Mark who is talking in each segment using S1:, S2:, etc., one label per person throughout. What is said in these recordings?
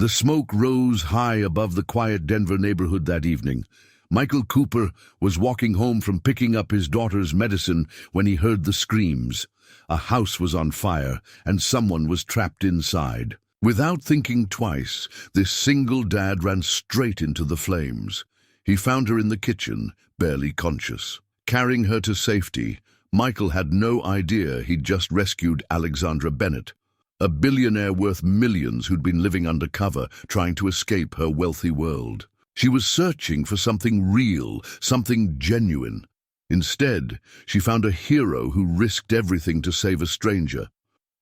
S1: The smoke rose high above the quiet Denver neighborhood that evening. Michael Cooper was walking home from picking up his daughter's medicine when he heard the screams. A house was on fire, and someone was trapped inside. Without thinking twice, this single dad ran straight into the flames. He found her in the kitchen, barely conscious. Carrying her to safety, Michael had no idea he'd just rescued Alexandra Bennett, a billionaire worth millions who'd been living undercover, trying to escape her wealthy world. She was searching for something real, something genuine. Instead, she found a hero who risked everything to save a stranger.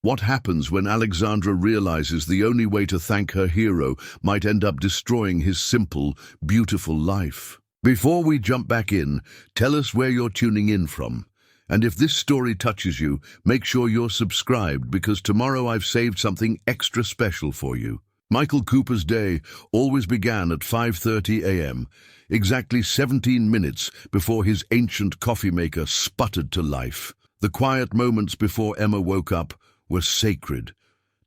S1: What happens when Alexandra realizes the only way to thank her hero might end up destroying his simple, beautiful life? Before we jump back in, tell us where you're tuning in from. And if this story touches you, make sure you're subscribed, because tomorrow I've saved something extra special for you. Michael Cooper's day always began at 5:30 a.m., exactly 17 minutes before his ancient coffee maker sputtered to life. The quiet moments before Emma woke up were sacred.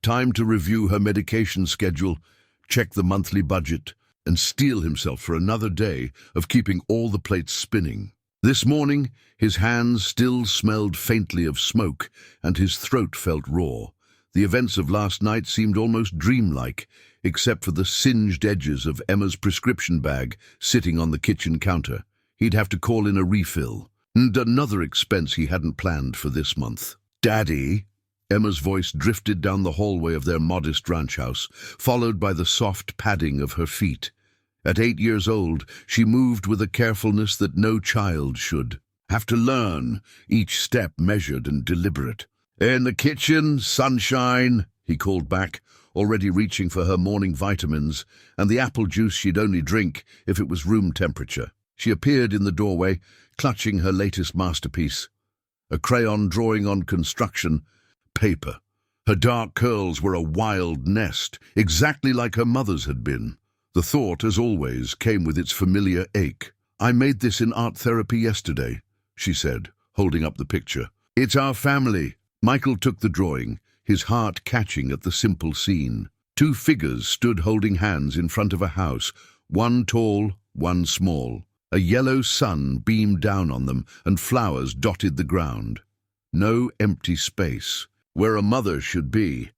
S1: Time to review her medication schedule, check the monthly budget, and steel himself for another day of keeping all the plates spinning. This morning, his hands still smelled faintly of smoke, and his throat felt raw. The events of last night seemed almost dreamlike, except for the singed edges of Emma's prescription bag sitting on the kitchen counter. He'd have to call in a refill, and another expense he hadn't planned for this month. "Daddy?" Emma's voice drifted down the hallway of their modest ranch house, followed by the soft padding of her feet. At 8 years old, she moved with a carefulness that no child should have to learn, each step measured and deliberate. "In the kitchen, sunshine," he called back, already reaching for her morning vitamins and the apple juice she'd only drink if it was room temperature. She appeared in the doorway, clutching her latest masterpiece, a crayon drawing on construction paper. Her dark curls were a wild nest, exactly like her mother's had been. The thought, as always, came with its familiar ache. "I made this in art therapy yesterday," she said, holding up the picture. "It's our family." Michael took the drawing, his heart catching at the simple scene. Two figures stood holding hands in front of a house, one tall, one small. A yellow sun beamed down on them, and flowers dotted the ground. No empty space, where a mother should be.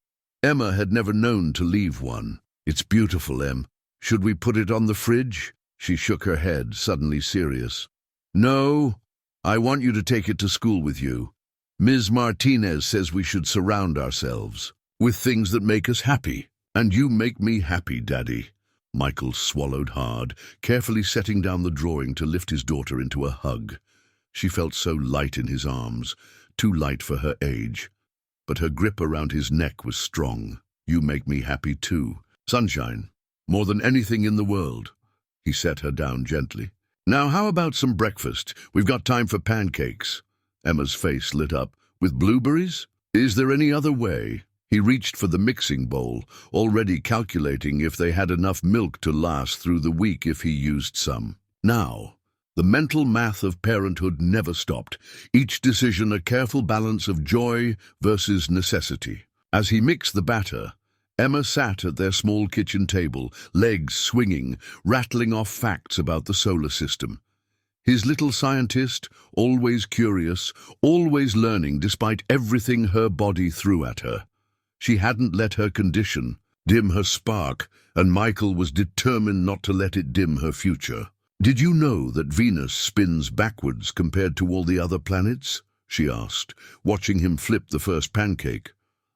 S1: Emma had never known to leave one. "It's beautiful, Em. Should we put it on the fridge?" She shook her head, suddenly serious. "No, I want you to take it to school with you. Ms. Martinez says we should surround ourselves with things that make us happy. And you make me happy, Daddy." Michael swallowed hard, carefully setting down the drawing to lift his daughter into a hug. She felt so light in his arms, too light for her age. But her grip around his neck was strong. "You make me happy too, sunshine. More than anything in the world." He set her down gently. "Now how about some breakfast? We've got time for pancakes." Emma's face lit up. "With blueberries? Is there any other way?" He reached for the mixing bowl, already calculating if they had enough milk to last through the week if he used some. Now, the mental math of parenthood never stopped, each decision a careful balance of joy versus necessity. As he mixed the batter, Emma sat at their small kitchen table, legs swinging, rattling off facts about the solar system. His little scientist, always curious, always learning despite everything her body threw at her. She hadn't let her condition dim her spark, and Michael was determined not to let it dim her future. "Did you know that Venus spins backwards compared to all the other planets?" she asked, watching him flip the first pancake.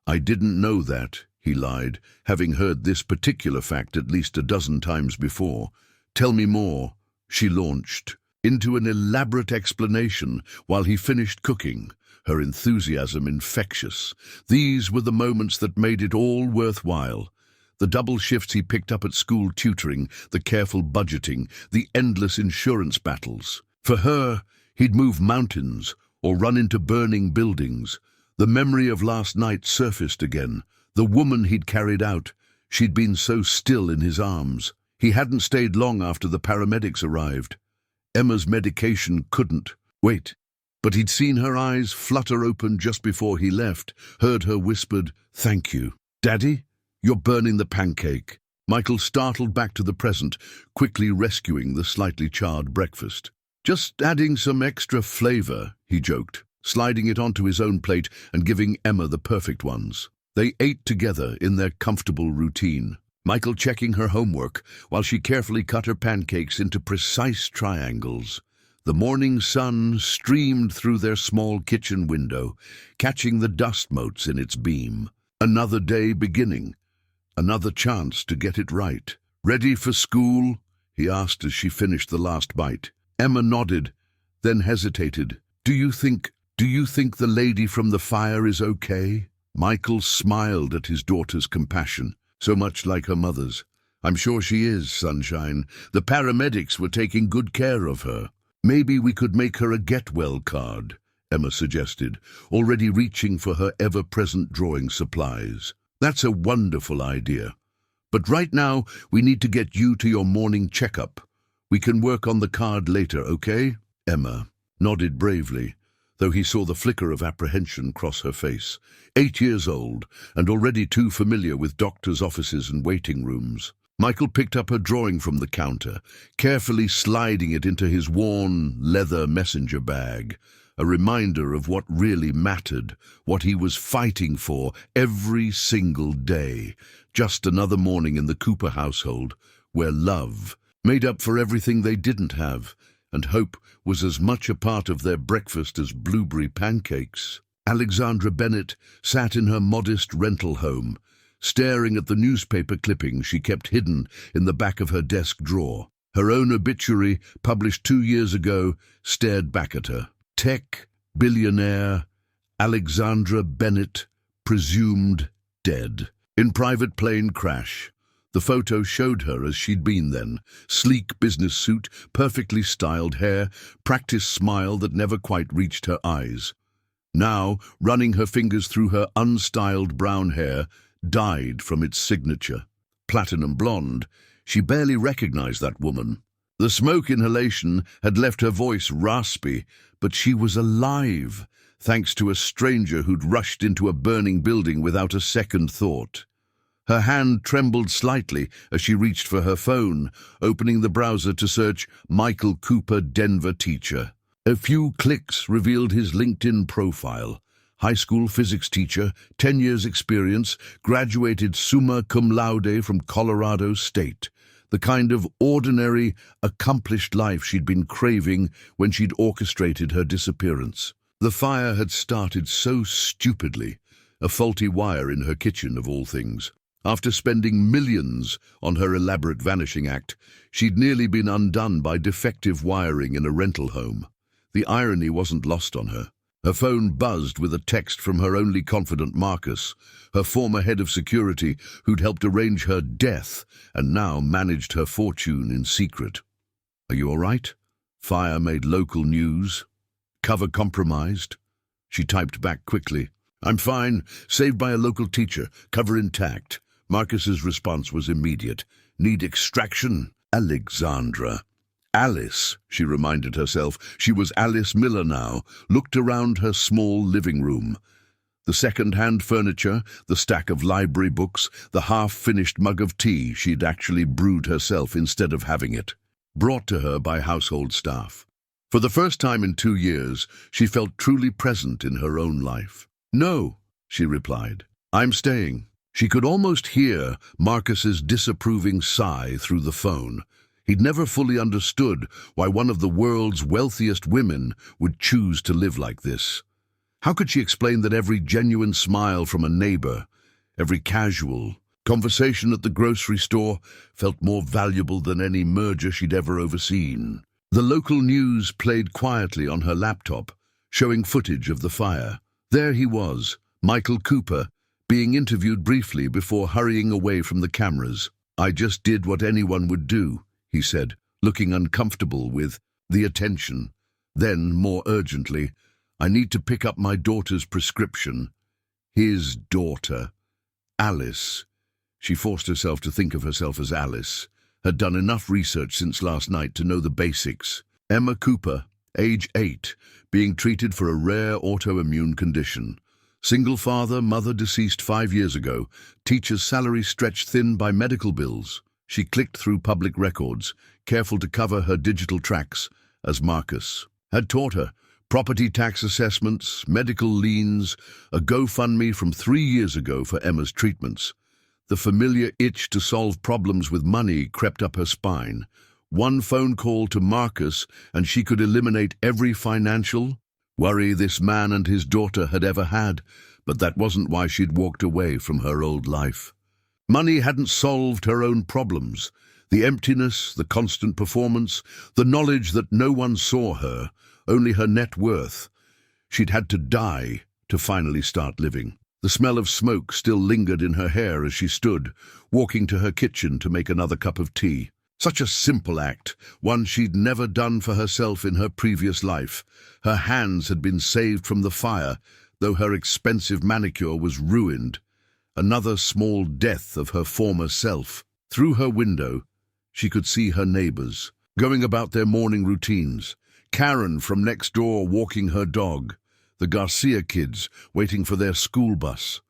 S1: "I didn't know that," he lied, having heard this particular fact at least a dozen times before. "Tell me more," she launched into an elaborate explanation while he finished cooking, her enthusiasm infectious. These were the moments that made it all worthwhile. The double shifts he picked up at school tutoring, the careful budgeting, the endless insurance battles. For her, he'd move mountains or run into burning buildings. The memory of last night surfaced again. The woman he'd carried out, she'd been so still in his arms. He hadn't stayed long after the paramedics arrived. Emma's medication couldn't wait. But he'd seen her eyes flutter open just before he left, heard her whispered, "Thank you." "Daddy, you're burning the pancake." Michael startled back to the present, quickly rescuing the slightly charred breakfast. "Just adding some extra flavor," he joked, sliding it onto his own plate and giving Emma the perfect ones. They ate together in their comfortable routine, Michael checking her homework while she carefully cut her pancakes into precise triangles. The morning sun streamed through their small kitchen window, catching the dust motes in its beam. Another day beginning, another chance to get it right. "Ready for school?" he asked as she finished the last bite. Emma nodded, then hesitated. Do you think the lady from the fire is okay?" Michael smiled at his daughter's compassion, so much like her mother's. "I'm sure she is, sunshine. The paramedics were taking good care of her." "Maybe we could make her a get-well card," Emma suggested, already reaching for her ever-present drawing supplies. "That's a wonderful idea. But right now, we need to get you to your morning checkup. We can work on the card later, okay?" Emma nodded bravely, though he saw the flicker of apprehension cross her face. 8 years old, and already too familiar with doctors' offices and waiting rooms. Michael picked up her drawing from the counter, carefully sliding it into his worn leather messenger bag, a reminder of what really mattered, what he was fighting for every single day. Just another morning in the Cooper household, where love made up for everything they didn't have, and hope was as much a part of their breakfast as blueberry pancakes. Alexandra Bennett sat in her modest rental home, staring at the newspaper clippings she kept hidden in the back of her desk drawer. Her own obituary, published 2 years ago, stared back at her. Tech, billionaire, Alexandra Bennett, presumed dead. In private plane crash. The photo showed her as she'd been then. Sleek business suit, perfectly styled hair, practiced smile that never quite reached her eyes. Now, running her fingers through her unstyled brown hair, dyed from its signature. Platinum blonde, she barely recognized that woman. The smoke inhalation had left her voice raspy, but she was alive, thanks to a stranger who'd rushed into a burning building without a second thought. Her hand trembled slightly as she reached for her phone, opening the browser to search Michael Cooper, Denver teacher. A few clicks revealed his LinkedIn profile. High school physics teacher, 10 years experience, graduated summa cum laude from Colorado State. The kind of ordinary, accomplished life she'd been craving when she'd orchestrated her disappearance. The fire had started so stupidly, a faulty wire in her kitchen of all things. After spending millions on her elaborate vanishing act, she'd nearly been undone by defective wiring in a rental home. The irony wasn't lost on her. Her phone buzzed with a text from her only confidant Marcus, her former head of security who'd helped arrange her death and now managed her fortune in secret. "Are you all right? Fire made local news. Cover compromised." She typed back quickly. "I'm fine. Saved by a local teacher. Cover intact." Marcus's response was immediate. "Need extraction?" Alexandra. Alice, she reminded herself. She was Alice Miller now, looked around her small living room. The second-hand furniture, the stack of library books, the half-finished mug of tea she'd actually brewed herself instead of having it, brought to her by household staff. For the first time in 2 years, she felt truly present in her own life. "No," she replied. "I'm staying." She could almost hear Marcus's disapproving sigh through the phone. He'd never fully understood why one of the world's wealthiest women would choose to live like this. How could she explain that every genuine smile from a neighbor, every casual conversation at the grocery store felt more valuable than any merger she'd ever overseen? The local news played quietly on her laptop, showing footage of the fire. There he was, Michael Cooper, being interviewed briefly before hurrying away from the cameras. "I just did what anyone would do," he said, looking uncomfortable with the attention. Then, more urgently, "I need to pick up my daughter's prescription." His daughter. Alice. She forced herself to think of herself as Alice. Had done enough research since last night to know the basics. Emma Cooper, age 8, being treated for a rare autoimmune condition. Single father, mother deceased 5 years ago. Teacher's salary stretched thin by medical bills. She clicked through public records, careful to cover her digital tracks, as Marcus had taught her. Property tax assessments, medical liens, a GoFundMe from 3 years ago for Emma's treatments. The familiar itch to solve problems with money crept up her spine. One phone call to Marcus and she could eliminate every financial worry this man and his daughter had ever had, but that wasn't why she'd walked away from her old life. Money hadn't solved her own problems. The emptiness, the constant performance, the knowledge that no one saw her, only her net worth. She'd had to die to finally start living. The smell of smoke still lingered in her hair as she stood, walking to her kitchen to make another cup of tea. Such a simple act, one she'd never done for herself in her previous life. Her hands had been saved from the fire, though her expensive manicure was ruined. Another small death of her former self. Through her window, she could see her neighbors, going about their morning routines. Karen from next door walking her dog. The Garcia kids waiting for their school bus.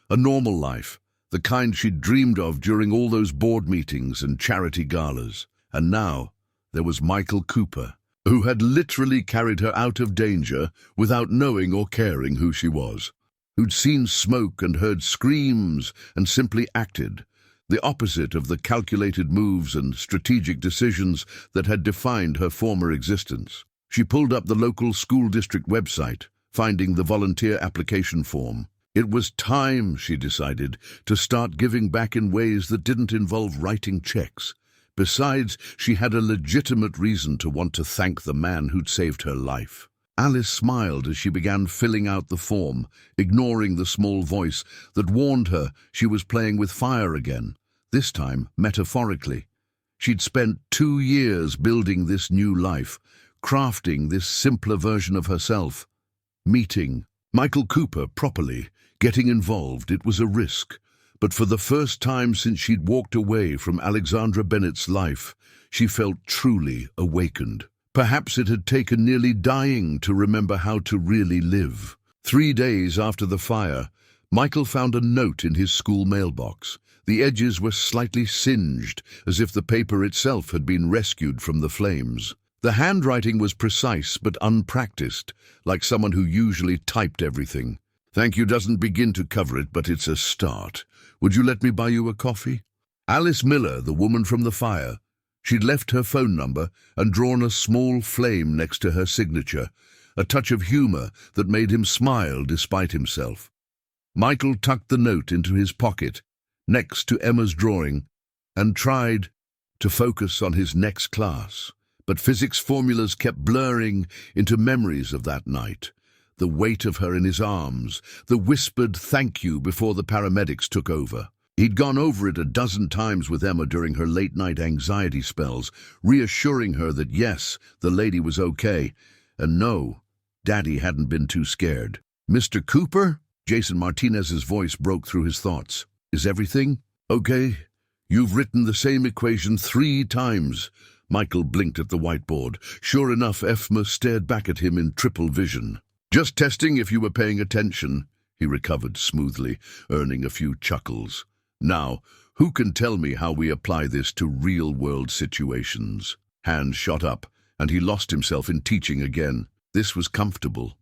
S1: A normal life, the kind she'd dreamed of during all those board meetings and charity galas. And now, there was Michael Cooper, who had literally carried her out of danger without knowing or caring who she was. Who'd seen smoke and heard screams and simply acted. The opposite of the calculated moves and strategic decisions that had defined her former existence. She pulled up the local school district website, finding the volunteer application form. It was time, she decided, to start giving back in ways that didn't involve writing checks. Besides, she had a legitimate reason to want to thank the man who'd saved her life. Alice smiled as she began filling out the form, ignoring the small voice that warned her she was playing with fire again, this time metaphorically. She'd spent 2 years building this new life, crafting this simpler version of herself. Meeting Michael Cooper properly, getting involved, it was a risk. But for the first time since she'd walked away from Alexandra Bennett's life, she felt truly awakened. Perhaps it had taken nearly dying to remember how to really live. 3 days after the fire, Michael found a note in his school mailbox. The edges were slightly singed, as if the paper itself had been rescued from the flames. The handwriting was precise but unpracticed, like someone who usually typed everything. "Thank you doesn't begin to cover it, but it's a start. Would you let me buy you a coffee?" Alice Miller, the woman from the fire. She'd left her phone number and drawn a small flame next to her signature, a touch of humor that made him smile despite himself. Michael tucked the note into his pocket, next to Emma's drawing, and tried to focus on his next class. But physics formulas kept blurring into memories of that night. The weight of her in his arms, the whispered thank you before the paramedics took over. He'd gone over it a dozen times with Emma during her late-night anxiety spells, reassuring her that yes, the lady was okay, and no, Daddy hadn't been too scared. "Mr. Cooper?" Jason Martinez's voice broke through his thoughts. "Is everything okay? You've written the same equation 3 times. Michael blinked at the whiteboard. Sure enough, Efma stared back at him in triple vision. "Just testing if you were paying attention," he recovered smoothly, earning a few chuckles. "Now, who can tell me how we apply this to real-world situations?" Hands shot up, and he lost himself in teaching again. This was comfortable.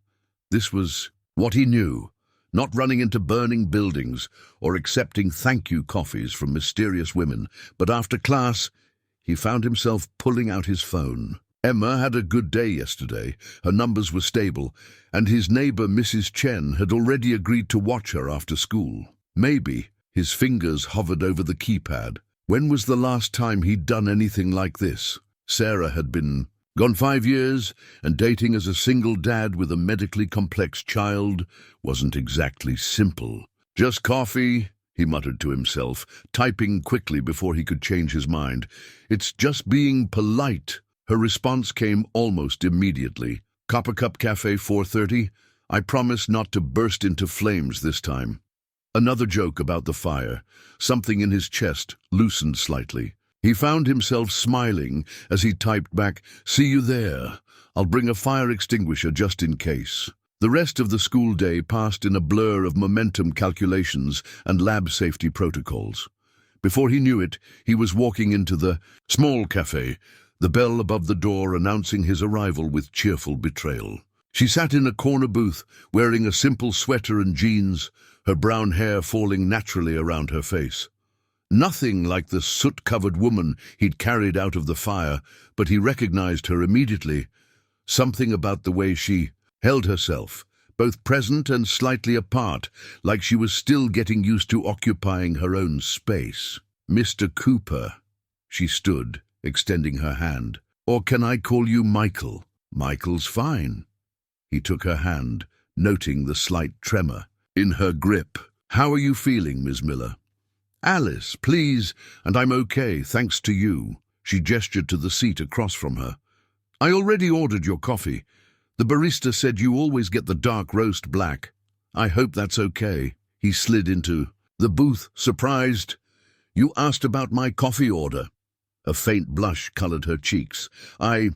S1: This was what he knew. Not running into burning buildings or accepting thank-you coffees from mysterious women, but after class, he found himself pulling out his phone. Emma had a good day yesterday. Her numbers were stable, and his neighbor, Mrs. Chen, had already agreed to watch her after school. Maybe. His fingers hovered over the keypad. When was the last time he'd done anything like this? Sarah had been gone 5 years, and dating as a single dad with a medically complex child wasn't exactly simple. "Just coffee," he muttered to himself, typing quickly before he could change his mind. "It's just being polite." Her response came almost immediately. "Copper Cup Cafe, 4:30. I promise not to burst into flames this time." Another joke about the fire. Something in his chest loosened slightly. He found himself smiling as he typed back, "See you there. I'll bring a fire extinguisher just in case." The rest of the school day passed in a blur of momentum calculations and lab safety protocols. Before he knew it, he was walking into the small cafe, the bell above the door announcing his arrival with cheerful betrayal. She sat in a corner booth, wearing a simple sweater and jeans, her brown hair falling naturally around her face. Nothing like the soot-covered woman he'd carried out of the fire, but he recognized her immediately. Something about the way she held herself, both present and slightly apart, like she was still getting used to occupying her own space. "Mr. Cooper," she stood, extending her hand. "Or can I call you Michael?" "Michael's fine." He took her hand, noting the slight tremor in her grip. "How are you feeling, Miss Miller?" "Alice, please, and I'm okay, thanks to you." She gestured to the seat across from her. "I already ordered your coffee. The barista said you always get the dark roast black. I hope that's okay." He slid into the booth, surprised. "You asked about my coffee order." A faint blush colored her cheeks. "I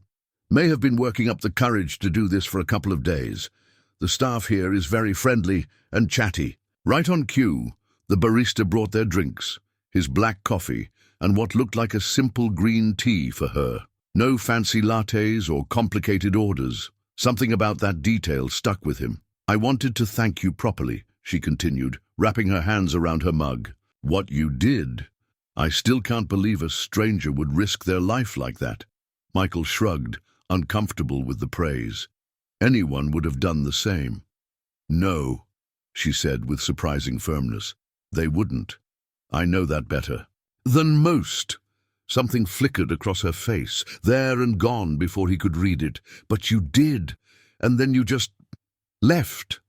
S1: may have been working up the courage to do this for a couple of days. The staff here is very friendly and chatty." Right on cue, the barista brought their drinks, his black coffee, and what looked like a simple green tea for her. No fancy lattes or complicated orders. Something about that detail stuck with him. "I wanted to thank you properly," she continued, wrapping her hands around her mug. "What you did? I still can't believe a stranger would risk their life like that." Michael shrugged, uncomfortable with the praise. Anyone would have done the same. "No," she said with surprising firmness. "They wouldn't. I know that better than most." Something flickered across her face, there and gone before he could read it. "But you did, and then you just left,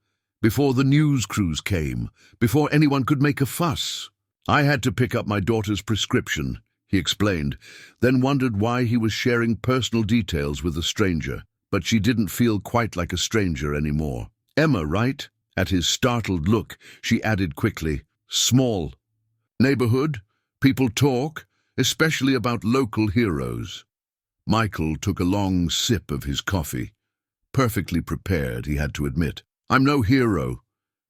S1: before the news crews came, before anyone could make a fuss." "I had to pick up my daughter's prescription," he explained, then wondered why he was sharing personal details with a stranger. But she didn't feel quite like a stranger anymore. "Emma, right?" At his startled look, she added quickly, "Small neighborhood, people talk, especially about local heroes." Michael took a long sip of his coffee. Perfectly prepared, he had to admit. "I'm no hero,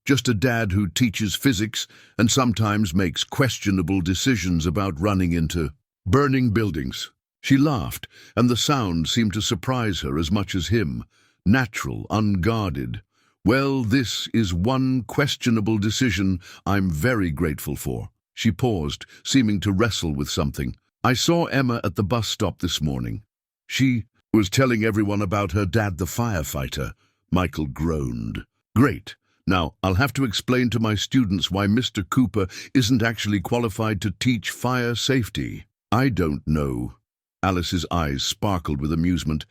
S1: just a dad who teaches physics and sometimes makes questionable decisions about running into burning buildings." She laughed, and the sound seemed to surprise her as much as him. Natural, unguarded. "Well, this is one questionable decision I'm very grateful for." She paused, seeming to wrestle with something. "I saw Emma at the bus stop this morning. She was telling everyone about her dad, the firefighter." Michael groaned. "Great. Now, I'll have to explain to my students why Mr. Cooper isn't actually qualified to teach fire safety." "I don't know." Alice's eyes sparkled with amusement.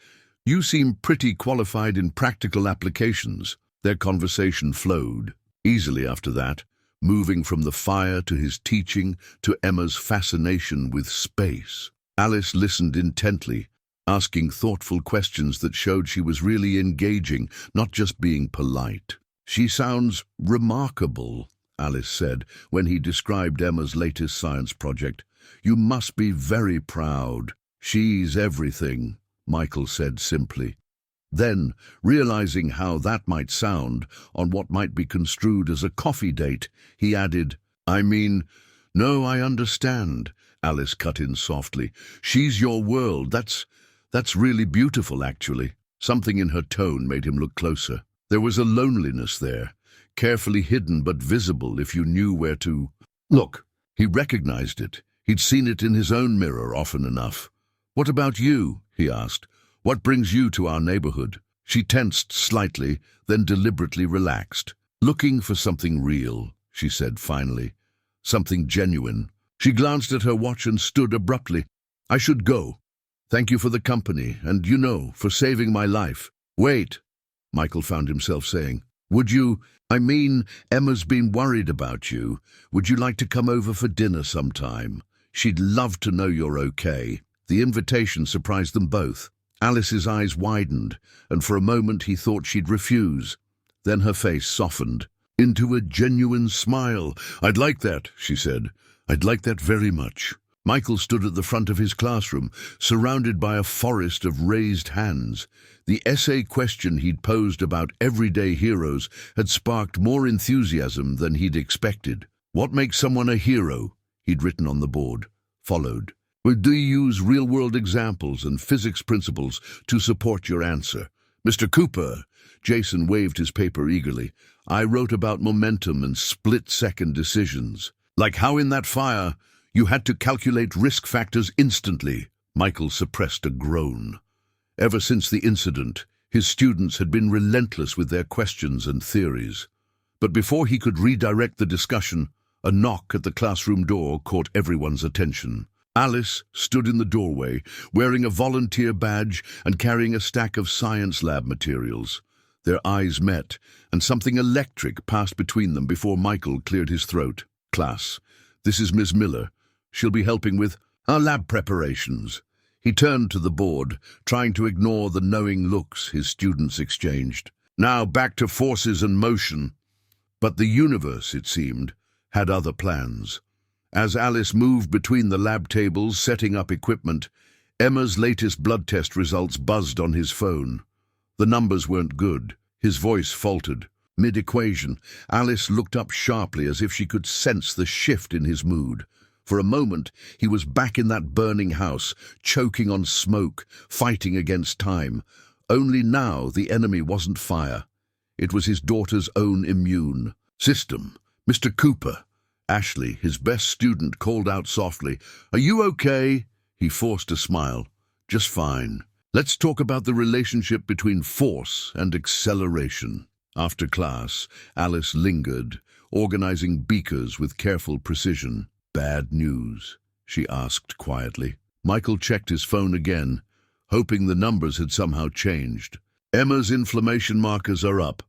S1: "You seem pretty qualified in practical applications." Their conversation flowed easily after that, moving from the fire to his teaching to Emma's fascination with space. Alice listened intently, asking thoughtful questions that showed she was really engaging, not just being polite. "She sounds remarkable," Alice said when he described Emma's latest science project. "You must be very proud." "She's everything," Michael said simply. Then, realizing how that might sound on what might be construed as a coffee date, he added, "I mean, no, I understand," Alice cut in softly. "She's your world. That's really beautiful, actually." Something in her tone made him look closer. There was a loneliness there, carefully hidden but visible if you knew where to look. He recognized it. He'd seen it in his own mirror often enough. "What about you?" he asked. "What brings you to our neighborhood?" She tensed slightly, then deliberately relaxed. "Looking for something real," she said finally. "Something genuine." She glanced at her watch and stood abruptly. "I should go. Thank you for the company and, for saving my life." "Wait," Michael found himself saying. "Would you, Emma's been worried about you. Would you like to come over for dinner sometime? She'd love to know you're okay." The invitation surprised them both. Alice's eyes widened, and for a moment he thought she'd refuse. Then her face softened into a genuine smile. "I'd like that," she said. "I'd like that very much." Michael stood at the front of his classroom, surrounded by a forest of raised hands. The essay question he'd posed about everyday heroes had sparked more enthusiasm than he'd expected. What makes someone a hero? He'd written on the board. Followed. Well, do you use real-world examples and physics principles to support your answer? Mr. Cooper, Jason waved his paper eagerly. I wrote about momentum and split-second decisions. Like how in that fire, you had to calculate risk factors instantly. Michael suppressed a groan. Ever since the incident, his students had been relentless with their questions and theories. But before he could redirect the discussion, a knock at the classroom door caught everyone's attention. Alice stood in the doorway, wearing a volunteer badge and carrying a stack of science lab materials. Their eyes met, and something electric passed between them before Michael cleared his throat. Class, this is Miss Miller. She'll be helping with our lab preparations. He turned to the board, trying to ignore the knowing looks his students exchanged. Now back to forces and motion. But the universe, it seemed, had other plans. As Alice moved between the lab tables, setting up equipment, Emma's latest blood test results buzzed on his phone. The numbers weren't good. His voice faltered. Mid-equation, Alice looked up sharply as if she could sense the shift in his mood. For a moment, he was back in that burning house, choking on smoke, fighting against time. Only now the enemy wasn't fire. It was his daughter's own immune system. Mr. Cooper. Ashley, his best student, called out softly. Are you okay? He forced a smile. Just fine. Let's talk about the relationship between force and acceleration. After class, Alice lingered, organizing beakers with careful precision. Bad news? She asked quietly. Michael checked his phone again, hoping the numbers had somehow changed. Emma's inflammation markers are up.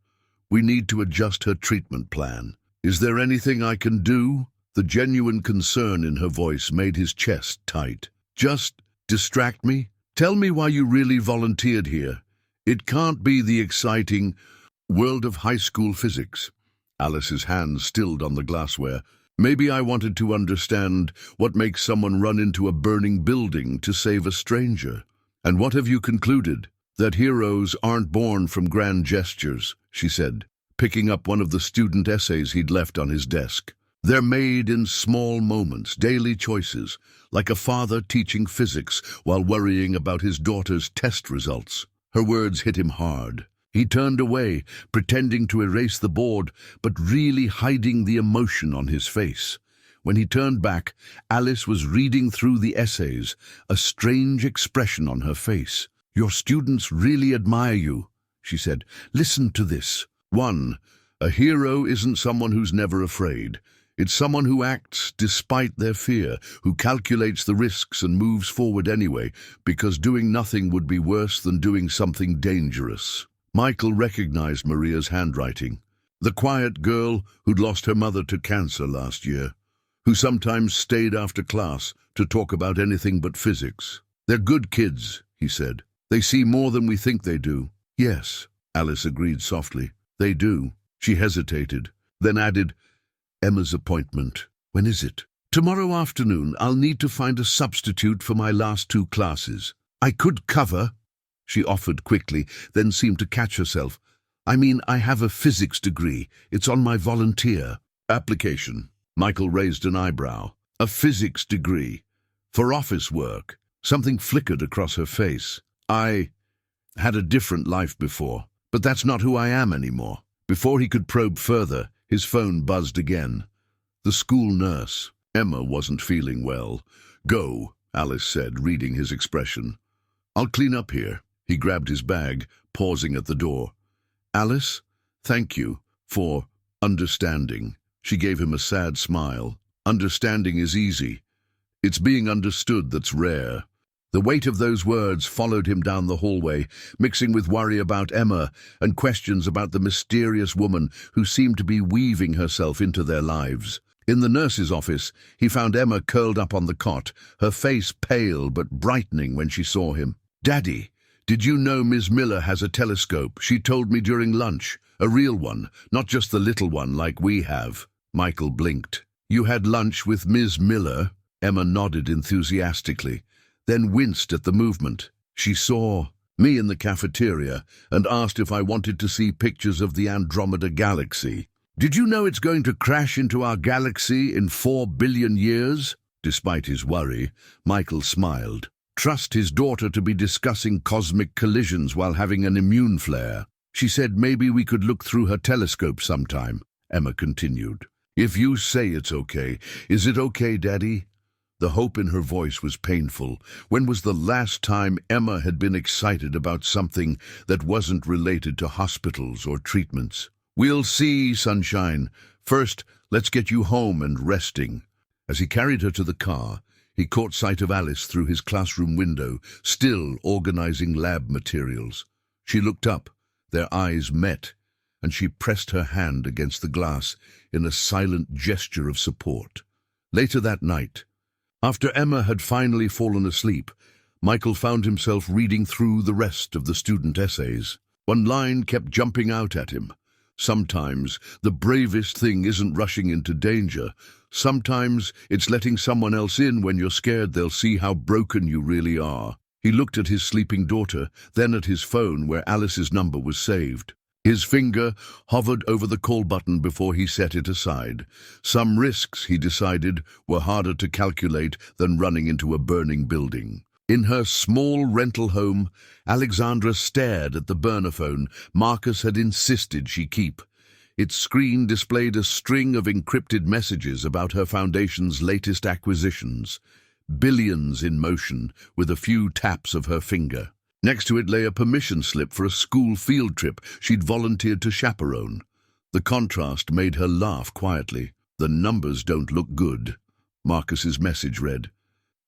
S1: We need to adjust her treatment plan. Is there anything I can do? The genuine concern in her voice made his chest tight. Just distract me? Tell me why you really volunteered here. It can't be the exciting world of high school physics. Alice's hands stilled on the glassware. Maybe I wanted to understand what makes someone run into a burning building to save a stranger. And what have you concluded? That heroes aren't born from grand gestures, she said, picking up one of the student essays he'd left on his desk. They're made in small moments, daily choices, like a father teaching physics while worrying about his daughter's test results. Her words hit him hard. He turned away, pretending to erase the board, but really hiding the emotion on his face. When he turned back, Alice was reading through the essays, a strange expression on her face. Your students really admire you, she said. Listen to this. 1. A hero isn't someone who's never afraid. It's someone who acts despite their fear, who calculates the risks and moves forward anyway, because doing nothing would be worse than doing something dangerous. Michael recognized Maria's handwriting. The quiet girl who'd lost her mother to cancer last year, who sometimes stayed after class to talk about anything but physics. They're good kids, he said. They see more than we think they do. Yes, Alice agreed softly. They do. She hesitated, then added, Emma's appointment. When is it? Tomorrow afternoon. I'll need to find a substitute for my last 2 classes. I could cover, she offered quickly, then seemed to catch herself. I mean, I have a physics degree. It's on my volunteer application. Michael raised an eyebrow. A physics degree. For office work. Something flickered across her face. I had a different life before, but that's not who I am anymore. Before he could probe further, his phone buzzed again. The school nurse. Emma wasn't feeling well. Go, Alice said, reading his expression. I'll clean up here. He grabbed his bag, pausing at the door. Alice, thank you for understanding. She gave him a sad smile. Understanding is easy. It's being understood that's rare. The weight of those words followed him down the hallway, mixing with worry about Emma and questions about the mysterious woman who seemed to be weaving herself into their lives. In the nurse's office, he found Emma curled up on the cot, her face pale but brightening when she saw him. Daddy, did you know Miss Miller has a telescope? She told me during lunch. A real one, not just the little one like we have. Michael blinked. You had lunch with Ms. Miller? Emma nodded enthusiastically, then winced at the movement. She saw me in the cafeteria and asked if I wanted to see pictures of the Andromeda Galaxy. Did you know it's going to crash into our galaxy in 4 billion years? Despite his worry, Michael smiled. Trust his daughter to be discussing cosmic collisions while having an immune flare. She said maybe we could look through her telescope sometime, Emma continued. If you say it's okay. Is it okay, Daddy? The hope in her voice was painful. When was the last time Emma had been excited about something that wasn't related to hospitals or treatments? We'll see, sunshine. First, let's get you home and resting. As he carried her to the car, he caught sight of Alice through his classroom window, still organizing lab materials. She looked up, their eyes met, and she pressed her hand against the glass in a silent gesture of support. Later that night, after Emma had finally fallen asleep, Michael found himself reading through the rest of the student essays. One line kept jumping out at him. Sometimes the bravest thing isn't rushing into danger. Sometimes it's letting someone else in when you're scared they'll see how broken you really are. He looked at his sleeping daughter, then at his phone where Alice's number was saved. His finger hovered over the call button before he set it aside. Some risks, he decided, were harder to calculate than running into a burning building. In her small rental home, Alexandra stared at the burner phone Marcus had insisted she keep. Its screen displayed a string of encrypted messages about her foundation's latest acquisitions. Billions in motion, with a few taps of her finger. Next to it lay a permission slip for a school field trip she'd volunteered to chaperone. The contrast made her laugh quietly. The numbers don't look good, Marcus's message read.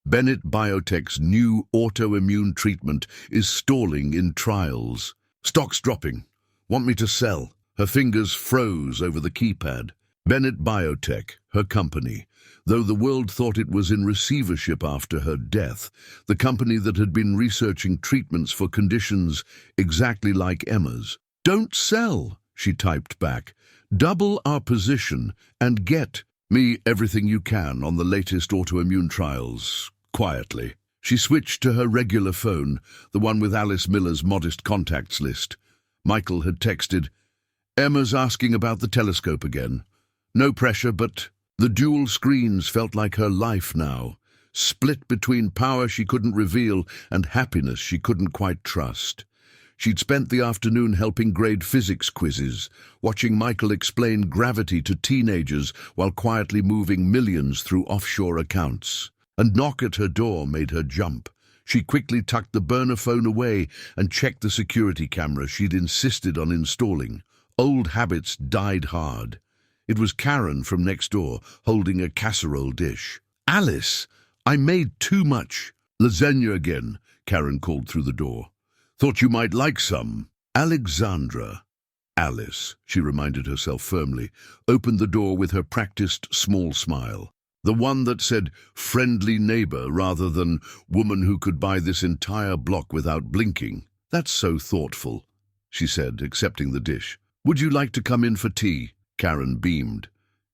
S1: Bennett Biotech's new autoimmune treatment is stalling in trials. Stock's dropping. Want me to sell? Her fingers froze over the keypad. Bennett Biotech, her company. Though the world thought it was in receivership after her death, the company that had been researching treatments for conditions exactly like Emma's. Don't sell, she typed back. Double our position and get me everything you can on the latest autoimmune trials. Quietly. She switched to her regular phone, the one with Alice Miller's modest contacts list. Michael had texted, Emma's asking about the telescope again. No pressure, but the dual screens felt like her life now, split between power she couldn't reveal and happiness she couldn't quite trust. She'd spent the afternoon helping grade physics quizzes, watching Michael explain gravity to teenagers while quietly moving millions through offshore accounts. A knock at her door made her jump. She quickly tucked the burner phone away and checked the security camera she'd insisted on installing. Old habits died hard. It was Karen from next door, holding a casserole dish. Alice, I made too much. Lasagna again, Karen called through the door. Thought you might like some. Alexandra. Alice, she reminded herself firmly, opened the door with her practiced small smile. The one that said friendly neighbor rather than woman who could buy this entire block without blinking. That's so thoughtful, she said, accepting the dish. Would you like to come in for tea? Karen beamed.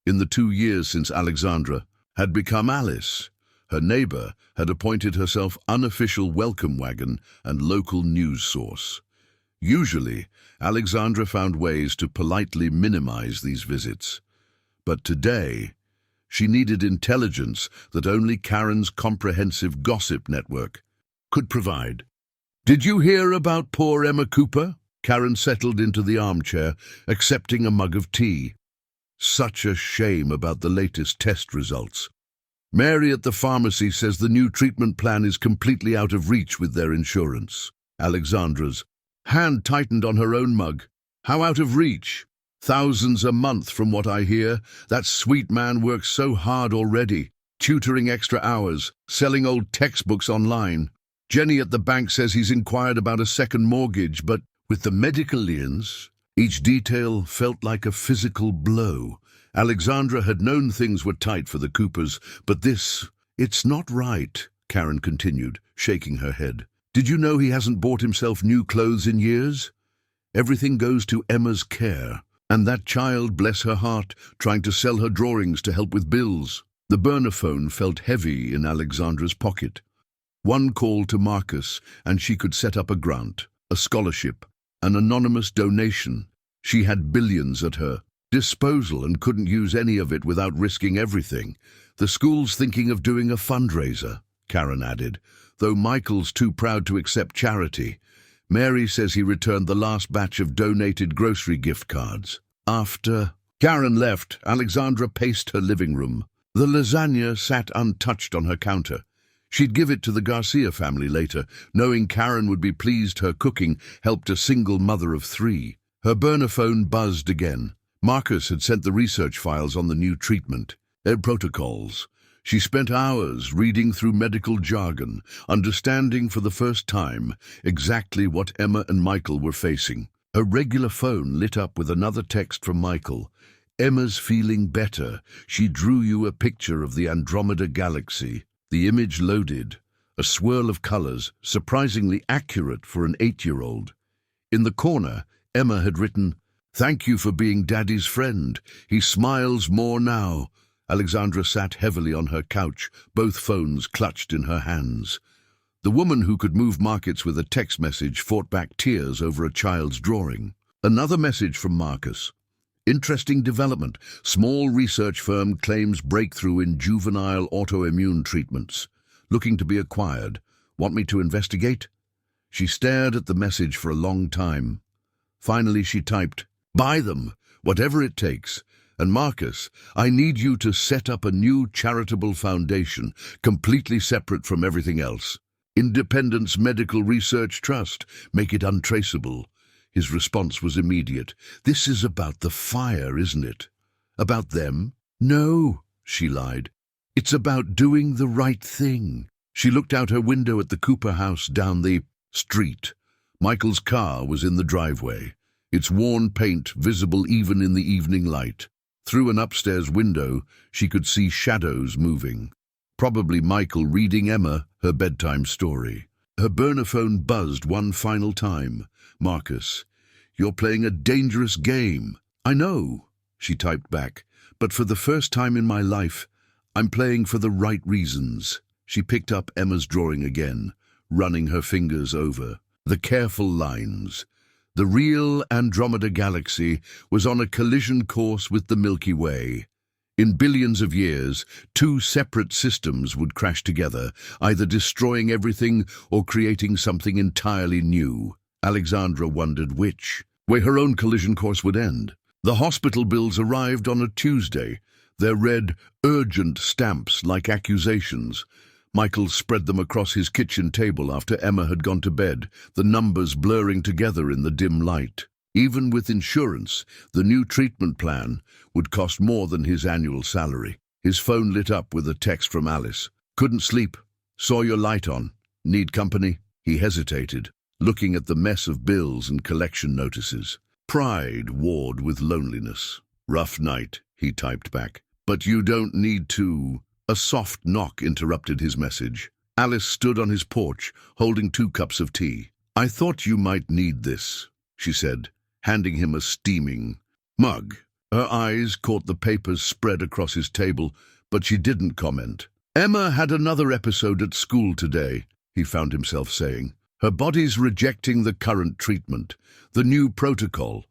S1: In the 2 years since Alexandra had become Alice, her neighbor had appointed herself unofficial welcome wagon and local news source. Usually, Alexandra found ways to politely minimize these visits. But today, she needed intelligence that only Karen's comprehensive gossip network could provide. Did you hear about poor Emma Cooper? Karen settled into the armchair, accepting a mug of tea. Such a shame about the latest test results. Mary at the pharmacy says the new treatment plan is completely out of reach with their insurance. Alexandra's hand tightened on her own mug. How out of reach? Thousands a month from what I hear. That sweet man works so hard already, tutoring extra hours, selling old textbooks online. Jenny at the bank says he's inquired about a second mortgage, but with the medical liens, each detail felt like a physical blow. Alexandra had known things were tight for the Coopers, but this, it's not right, Karen continued, shaking her head. Did you know he hasn't bought himself new clothes in years? Everything goes to Emma's care. And that child, bless her heart, trying to sell her drawings to help with bills. The burner phone felt heavy in Alexandra's pocket. One call to Marcus, and she could set up a grant, a scholarship, an anonymous donation. She had billions at her disposal and couldn't use any of it without risking everything. The school's thinking of doing a fundraiser, Karen added, though Michael's too proud to accept charity. Mary says he returned the last batch of donated grocery gift cards. After Karen left, Alexandra paced her living room. The lasagna sat untouched on her counter. She'd give it to the Garcia family later, knowing Karen would be pleased her cooking helped a single mother of 3. Her burner phone buzzed again. Marcus had sent the research files on the new treatment, their protocols. She spent hours reading through medical jargon, understanding for the first time exactly what Emma and Michael were facing. Her regular phone lit up with another text from Michael. "Emma's feeling better. She drew you a picture of the Andromeda Galaxy." The image loaded, a swirl of colors, surprisingly accurate for an 8-year-old. In the corner, Emma had written, "Thank you for being Daddy's friend. He smiles more now." Alexandra sat heavily on her couch, both phones clutched in her hands. The woman who could move markets with a text message fought back tears over a child's drawing. Another message from Marcus. "Interesting development. Small research firm claims breakthrough in juvenile autoimmune treatments. Looking to be acquired. Want me to investigate?" She stared at the message for a long time. Finally she typed, "Buy them, whatever it takes. And Marcus, I need you to set up a new charitable foundation, completely separate from everything else. Independence Medical Research Trust. Make it untraceable." His response was immediate. "This is about the fire, isn't it? About them?" "No," she lied. "It's about doing the right thing." She looked out her window at the Cooper house down the street. Michael's car was in the driveway, its worn paint visible even in the evening light. Through an upstairs window, she could see shadows moving. Probably Michael reading Emma her bedtime story. Her burner phone buzzed one final time. "Marcus, you're playing a dangerous game." "I know," she typed back, "but for the first time in my life, I'm playing for the right reasons." She picked up Emma's drawing again, running her fingers over the careful lines. The real Andromeda Galaxy was on a collision course with the Milky Way. In billions of years, 2 separate systems would crash together, either destroying everything or creating something entirely new. Alexandra wondered which, where her own collision course would end. The hospital bills arrived on a Tuesday. Their red, urgent stamps like accusations. Michael spread them across his kitchen table after Emma had gone to bed, the numbers blurring together in the dim light. Even with insurance, the new treatment plan would cost more than his annual salary. His phone lit up with a text from Alice. "Couldn't sleep. Saw your light on. Need company?" He hesitated, looking at the mess of bills and collection notices. Pride warred with loneliness. "Rough night," he typed back. "But you don't need to." A soft knock interrupted his message. Alice stood on his porch, holding 2 cups of tea. "I thought you might need this," she said, handing him a steaming mug. Her eyes caught the papers spread across his table, but she didn't comment. "Emma had another episode at school today," he found himself saying. "Her body's rejecting the current treatment, the new protocol."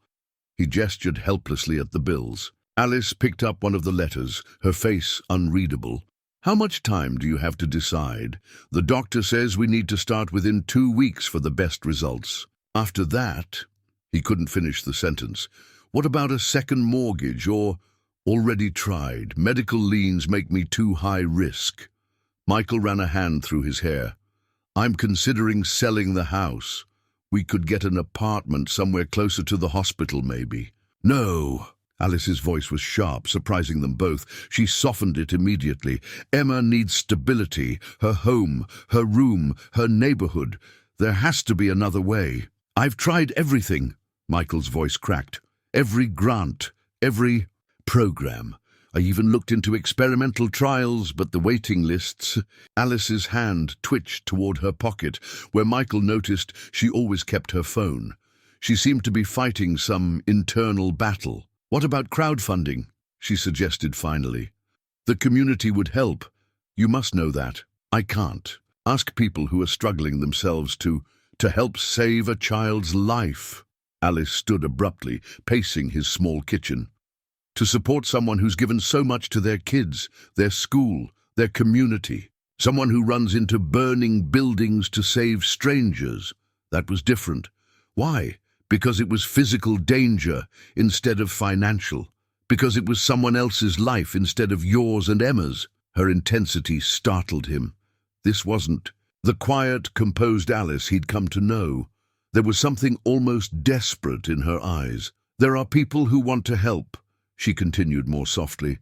S1: He gestured helplessly at the bills. Alice picked up one of the letters, her face unreadable. "How much time do you have to decide? The doctor says we need to start within 2 weeks for the best results. After that..." He couldn't finish the sentence. "What about a second mortgage or..." "Already tried. Medical liens make me too high risk." Michael ran a hand through his hair. "I'm considering selling the house. We could get an apartment somewhere closer to the hospital, maybe." "No." Alice's voice was sharp, surprising them both. She softened it immediately. "Emma needs stability, her home, her room, her neighborhood. There has to be another way." "I've tried everything," Michael's voice cracked. "Every grant, every program. I even looked into experimental trials, but the waiting lists..." Alice's hand twitched toward her pocket, where Michael noticed she always kept her phone. She seemed to be fighting some internal battle. "What about crowdfunding?" she suggested finally. The community would help. You must know that. I can't. Ask people who are struggling themselves to help save a child's life. Alice stood abruptly, pacing his small kitchen. To support someone who's given so much to their kids, their school, their community. Someone who runs into burning buildings to save strangers. That was different. Why? Because it was physical danger instead of financial. Because it was someone else's life instead of yours and Emma's. Her intensity startled him. This wasn't the quiet, composed Alice he'd come to know. There was something almost desperate in her eyes. There are people who want to help, she continued more softly.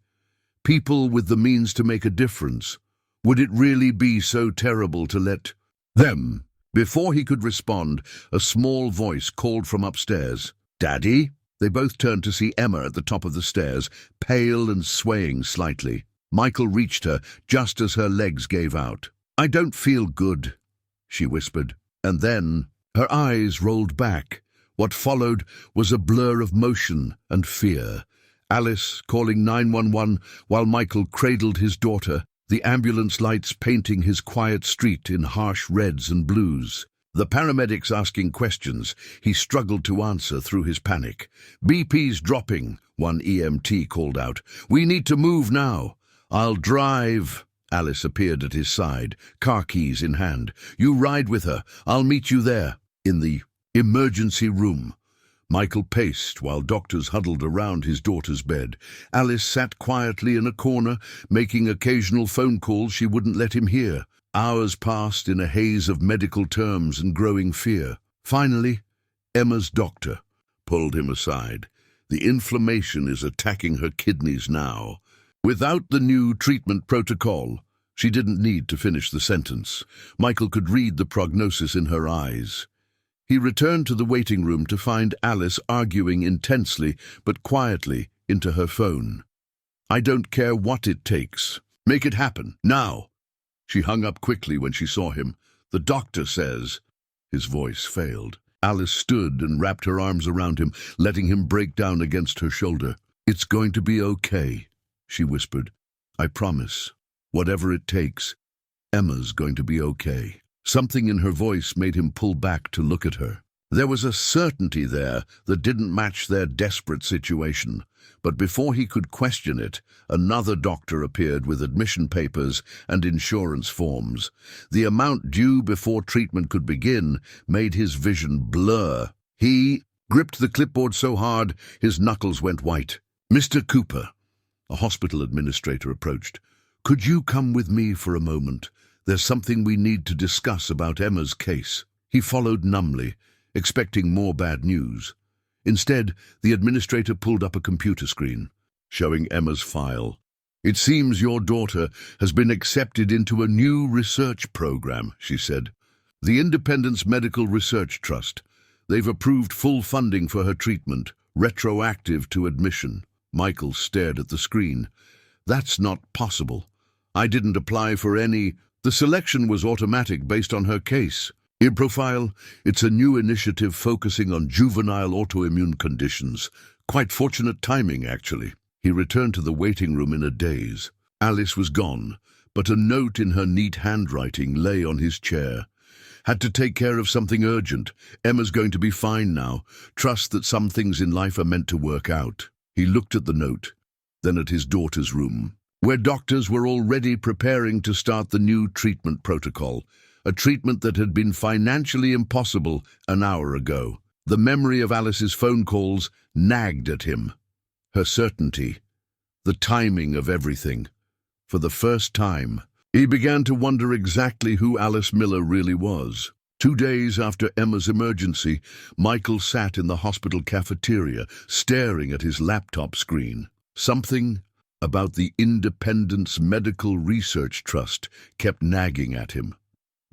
S1: People with the means to make a difference. Would it really be so terrible to let them? Before he could respond, a small voice called from upstairs. "Daddy?" They both turned to see Emma at the top of the stairs, pale and swaying slightly. Michael reached her just as her legs gave out. "I don't feel good," she whispered. And then her eyes rolled back. What followed was a blur of motion and fear. Alice calling 911 while Michael cradled his daughter, the ambulance lights painting his quiet street in harsh reds and blues. The paramedics asking questions he struggled to answer through his panic. "BP's dropping," one EMT called out. "We need to move now." "I'll drive." Alice appeared at his side, car keys in hand. "You ride with her. I'll meet you there." In the emergency room, Michael paced while doctors huddled around his daughter's bed. Alice sat quietly in a corner, making occasional phone calls she wouldn't let him hear. Hours passed in a haze of medical terms and growing fear. Finally, Emma's doctor pulled him aside. "The inflammation is attacking her kidneys now." Without the new treatment protocol, she didn't need to finish the sentence. Michael could read the prognosis in her eyes. He returned to the waiting room to find Alice arguing intensely but quietly into her phone. "I don't care what it takes. Make it happen, now." She hung up quickly when she saw him. "The doctor says—" His voice failed. Alice stood and wrapped her arms around him, letting him break down against her shoulder. "It's going to be okay," she whispered. "I promise. Whatever it takes, Emma's going to be okay." Something in her voice made him pull back to look at her. There was a certainty there that didn't match their desperate situation. But before he could question it, another doctor appeared with admission papers and insurance forms. The amount due before treatment could begin made his vision blur. He gripped the clipboard so hard his knuckles went white. "Mr. Cooper," a hospital administrator approached. "Could you come with me for a moment? There's something we need to discuss about Emma's case." He followed numbly, expecting more bad news. Instead, the administrator pulled up a computer screen, showing Emma's file. "It seems your daughter has been accepted into a new research program," she said. "The Independence Medical Research Trust. They've approved full funding for her treatment, retroactive to admission." Michael stared at the screen. "That's not possible. I didn't apply for any. The selection was automatic based on her case. Profile, it's a new initiative focusing on juvenile autoimmune conditions. Quite fortunate timing, actually." He returned to the waiting room in a daze. Alice was gone, but a note in her neat handwriting lay on his chair. "Had to take care of something urgent. Emma's going to be fine now. Trust that some things in life are meant to work out." He looked at the note, then at his daughter's room, where doctors were already preparing to start the new treatment protocol, a treatment that had been financially impossible an hour ago. The memory of Alice's phone calls nagged at him. Her certainty, the timing of everything. For the first time, he began to wonder exactly who Alice Miller really was. 2 days after Emma's emergency, Michael sat in the hospital cafeteria, staring at his laptop screen. Something about the Independence Medical Research Trust kept nagging at him.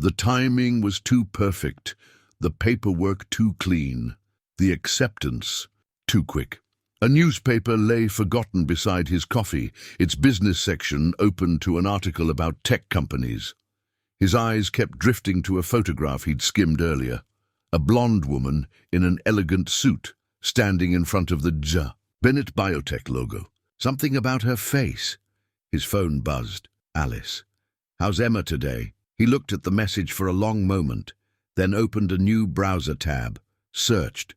S1: The timing was too perfect, the paperwork too clean, the acceptance too quick. A newspaper lay forgotten beside his coffee, its business section open to an article about tech companies. His eyes kept drifting to a photograph he'd skimmed earlier. A blonde woman in an elegant suit, standing in front of the Bennett Biotech logo. Something about her face. His phone buzzed. Alice. How's Emma today? He looked at the message for a long moment, then opened a new browser tab, searched.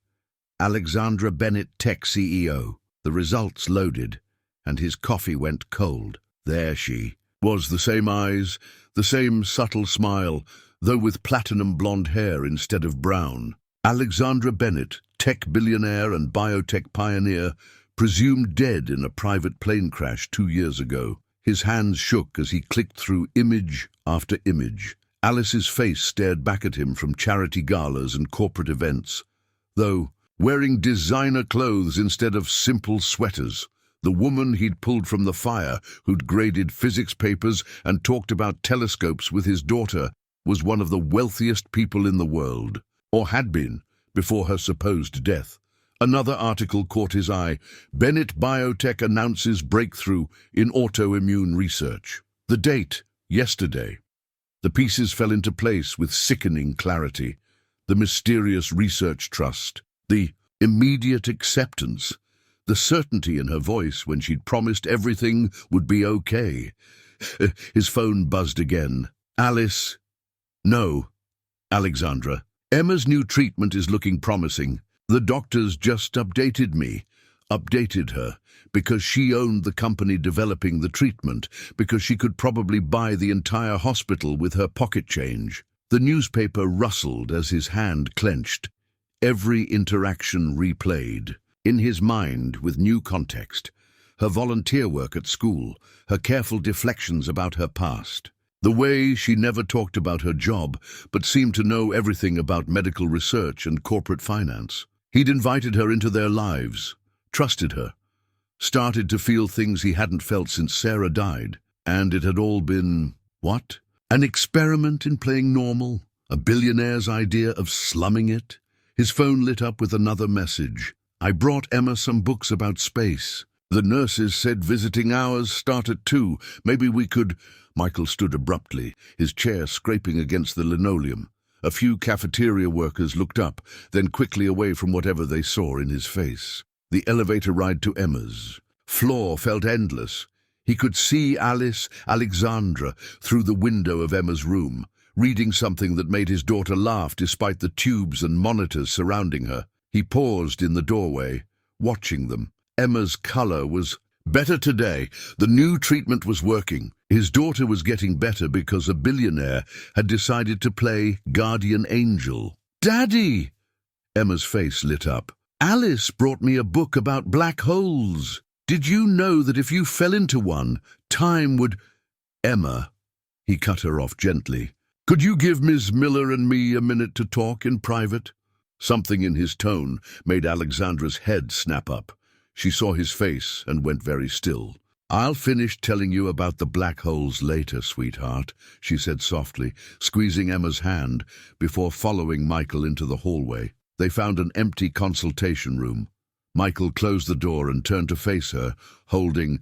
S1: Alexandra Bennett, Tech CEO. The results loaded, and his coffee went cold. There she was, the same eyes, the same subtle smile, though with platinum blonde hair instead of brown. Alexandra Bennett, tech billionaire and biotech pioneer, presumed dead in a private plane crash 2 years ago. His hands shook as he clicked through image after image. Alice's face stared back at him from charity galas and corporate events, though wearing designer clothes instead of simple sweaters. The woman he'd pulled from the fire, who'd graded physics papers and talked about telescopes with his daughter, was one of the wealthiest people in the world, or had been, before her supposed death. Another article caught his eye. Bennett Biotech announces breakthrough in autoimmune research. The date, yesterday. The pieces fell into place with sickening clarity. The mysterious research trust, the immediate acceptance, the certainty in her voice when she'd promised everything would be okay. His phone buzzed again. Alice. No. Alexandra. Emma's new treatment is looking promising. The doctors just updated her, because she owned the company developing the treatment, because she could probably buy the entire hospital with her pocket change. The newspaper rustled as his hand clenched. Every interaction replayed. In his mind, with new context. Her volunteer work at school, her careful deflections about her past. The way she never talked about her job, but seemed to know everything about medical research and corporate finance. He'd invited her into their lives, trusted her, started to feel things he hadn't felt since Sarah died. And it had all been, what? An experiment in playing normal? A billionaire's idea of slumming it? His phone lit up with another message. I brought Emma some books about space. The nurses said visiting hours start at 2. Maybe we could... Michael stood abruptly, his chair scraping against the linoleum. A few cafeteria workers looked up, then quickly away from whatever they saw in his face. The elevator ride to Emma's floor felt endless. He could see Alexandra, through the window of Emma's room, reading something that made his daughter laugh despite the tubes and monitors surrounding her. He paused in the doorway, watching them. Emma's color was better today. The new treatment was working. His daughter was getting better because a billionaire had decided to play guardian angel. Daddy! Emma's face lit up. Alice brought me a book about black holes. Did you know that if you fell into one, time would... Emma, he cut her off gently. Could you give Ms. Miller and me a minute to talk in private? Something in his tone made Alexandra's head snap up. She saw his face and went very still. I'll finish telling you about the black holes later, sweetheart, she said softly, squeezing Emma's hand before following Michael into the hallway. They found an empty consultation room. Michael closed the door and turned to face her, holding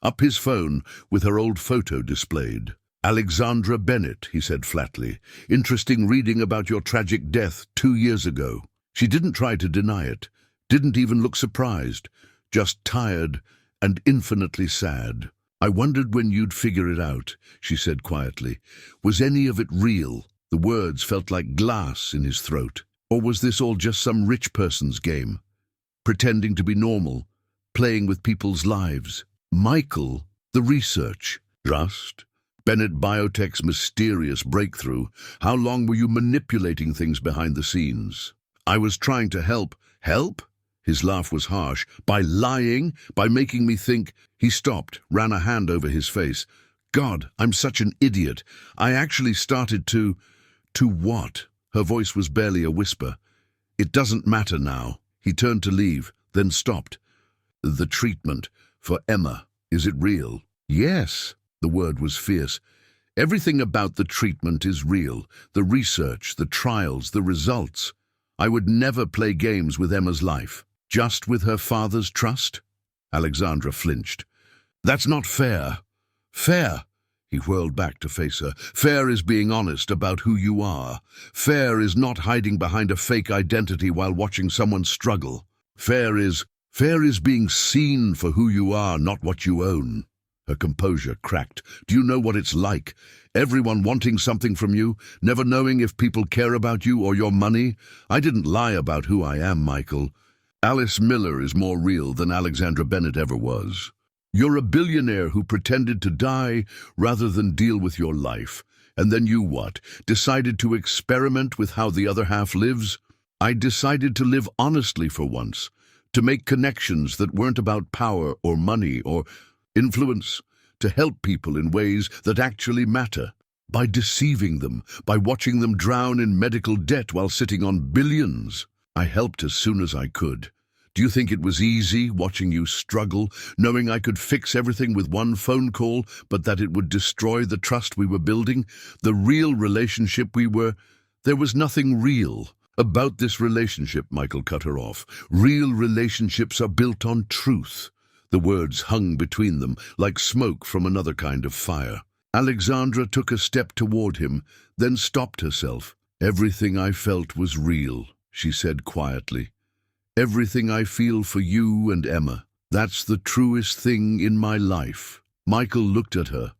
S1: up his phone with her old photo displayed. Alexandra Bennett, he said flatly. Interesting reading about your tragic death 2 years ago. She didn't try to deny it, didn't even look surprised, just tired and infinitely sad. I wondered when you'd figure it out, she said quietly. Was any of it real? The words felt like glass in his throat. Or was this all just some rich person's game? Pretending to be normal, playing with people's lives. Michael, the research. Trust? Bennett Biotech's mysterious breakthrough. How long were you manipulating things behind the scenes? I was trying to help. Help? His laugh was harsh. By lying? By making me think? He stopped, ran a hand over his face. God, I'm such an idiot. I actually started to... To what? Her voice was barely a whisper. It doesn't matter now. He turned to leave, then stopped. The treatment for Emma, is it real? Yes. The word was fierce. Everything about the treatment is real. The research, the trials, the results. I would never play games with Emma's life. Just with her father's trust? Alexandra flinched. That's not fair. Fair? He whirled back to face her. Fair is being honest about who you are. Fair is not hiding behind a fake identity while watching someone struggle. Fair is being seen for who you are, not what you own. Her composure cracked. "Do you know what it's like? Everyone wanting something from you, never knowing if people care about you or your money? I didn't lie about who I am, Michael. Alice Miller is more real than Alexandra Bennett ever was. You're a billionaire who pretended to die rather than deal with your life. And then you what? Decided to experiment with how the other half lives? I decided to live honestly for once, to make connections that weren't about power or money or influence, to help people in ways that actually matter. By deceiving them, by watching them drown in medical debt while sitting on billions. I helped as soon as I could. Do you think it was easy watching you struggle, knowing I could fix everything with one phone call, but that it would destroy the trust we were building, the real relationship we were? There was nothing real about this relationship," Michael cut her off. "Real relationships are built on truth." The words hung between them like smoke from another kind of fire. Alexandra took a step toward him, then stopped herself. "Everything I felt was real," she said quietly. "Everything I feel for you and Emma. That's the truest thing in my life." Michael looked at her,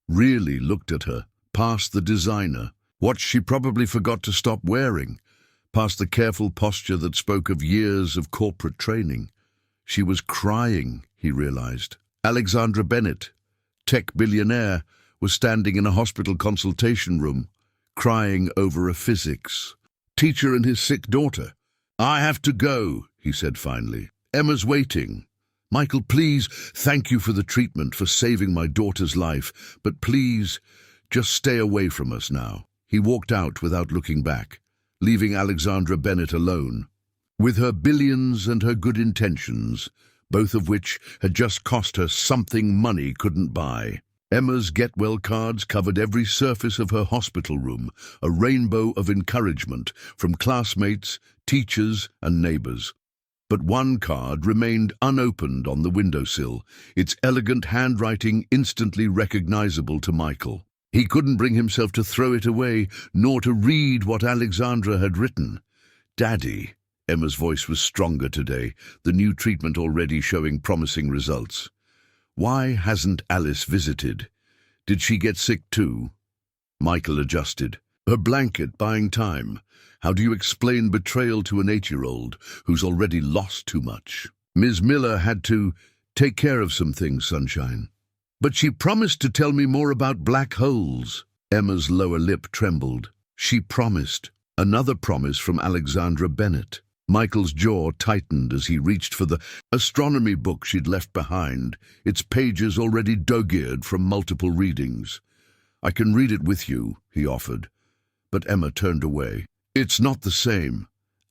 S1: really looked at her, past the designer, what she probably forgot to stop wearing, past the careful posture that spoke of years of corporate training. She was crying, he realized. Alexandra Bennett, tech billionaire, was standing in a hospital consultation room, crying over a physics teacher and his sick daughter. "I have to go," he said finally. "Emma's waiting. Michael, please, thank you for the treatment, for saving my daughter's life, but please, just stay away from us now." He walked out without looking back, leaving Alexandra Bennett alone, with her billions and her good intentions, both of which had just cost her something money couldn't buy. Emma's get-well cards covered every surface of her hospital room, a rainbow of encouragement from classmates, teachers, and neighbors. But one card remained unopened on the windowsill, its elegant handwriting instantly recognizable to Michael. He couldn't bring himself to throw it away, nor to read what Alexandra had written. "Daddy," Emma's voice was stronger today, the new treatment already showing promising results. "Why hasn't Alice visited? Did she get sick too?" Michael adjusted. "Her blanket buying time. How do you explain betrayal to an 8-year-old who's already lost too much? Ms. Miller had to take care of some things, Sunshine. But she promised to tell me more about black holes." Emma's lower lip trembled. She promised. Another promise from Alexandra Bennett. Michael's jaw tightened as he reached for the astronomy book she'd left behind, its pages already dog-eared from multiple readings. "I can read it with you," he offered. But Emma turned away. "It's not the same.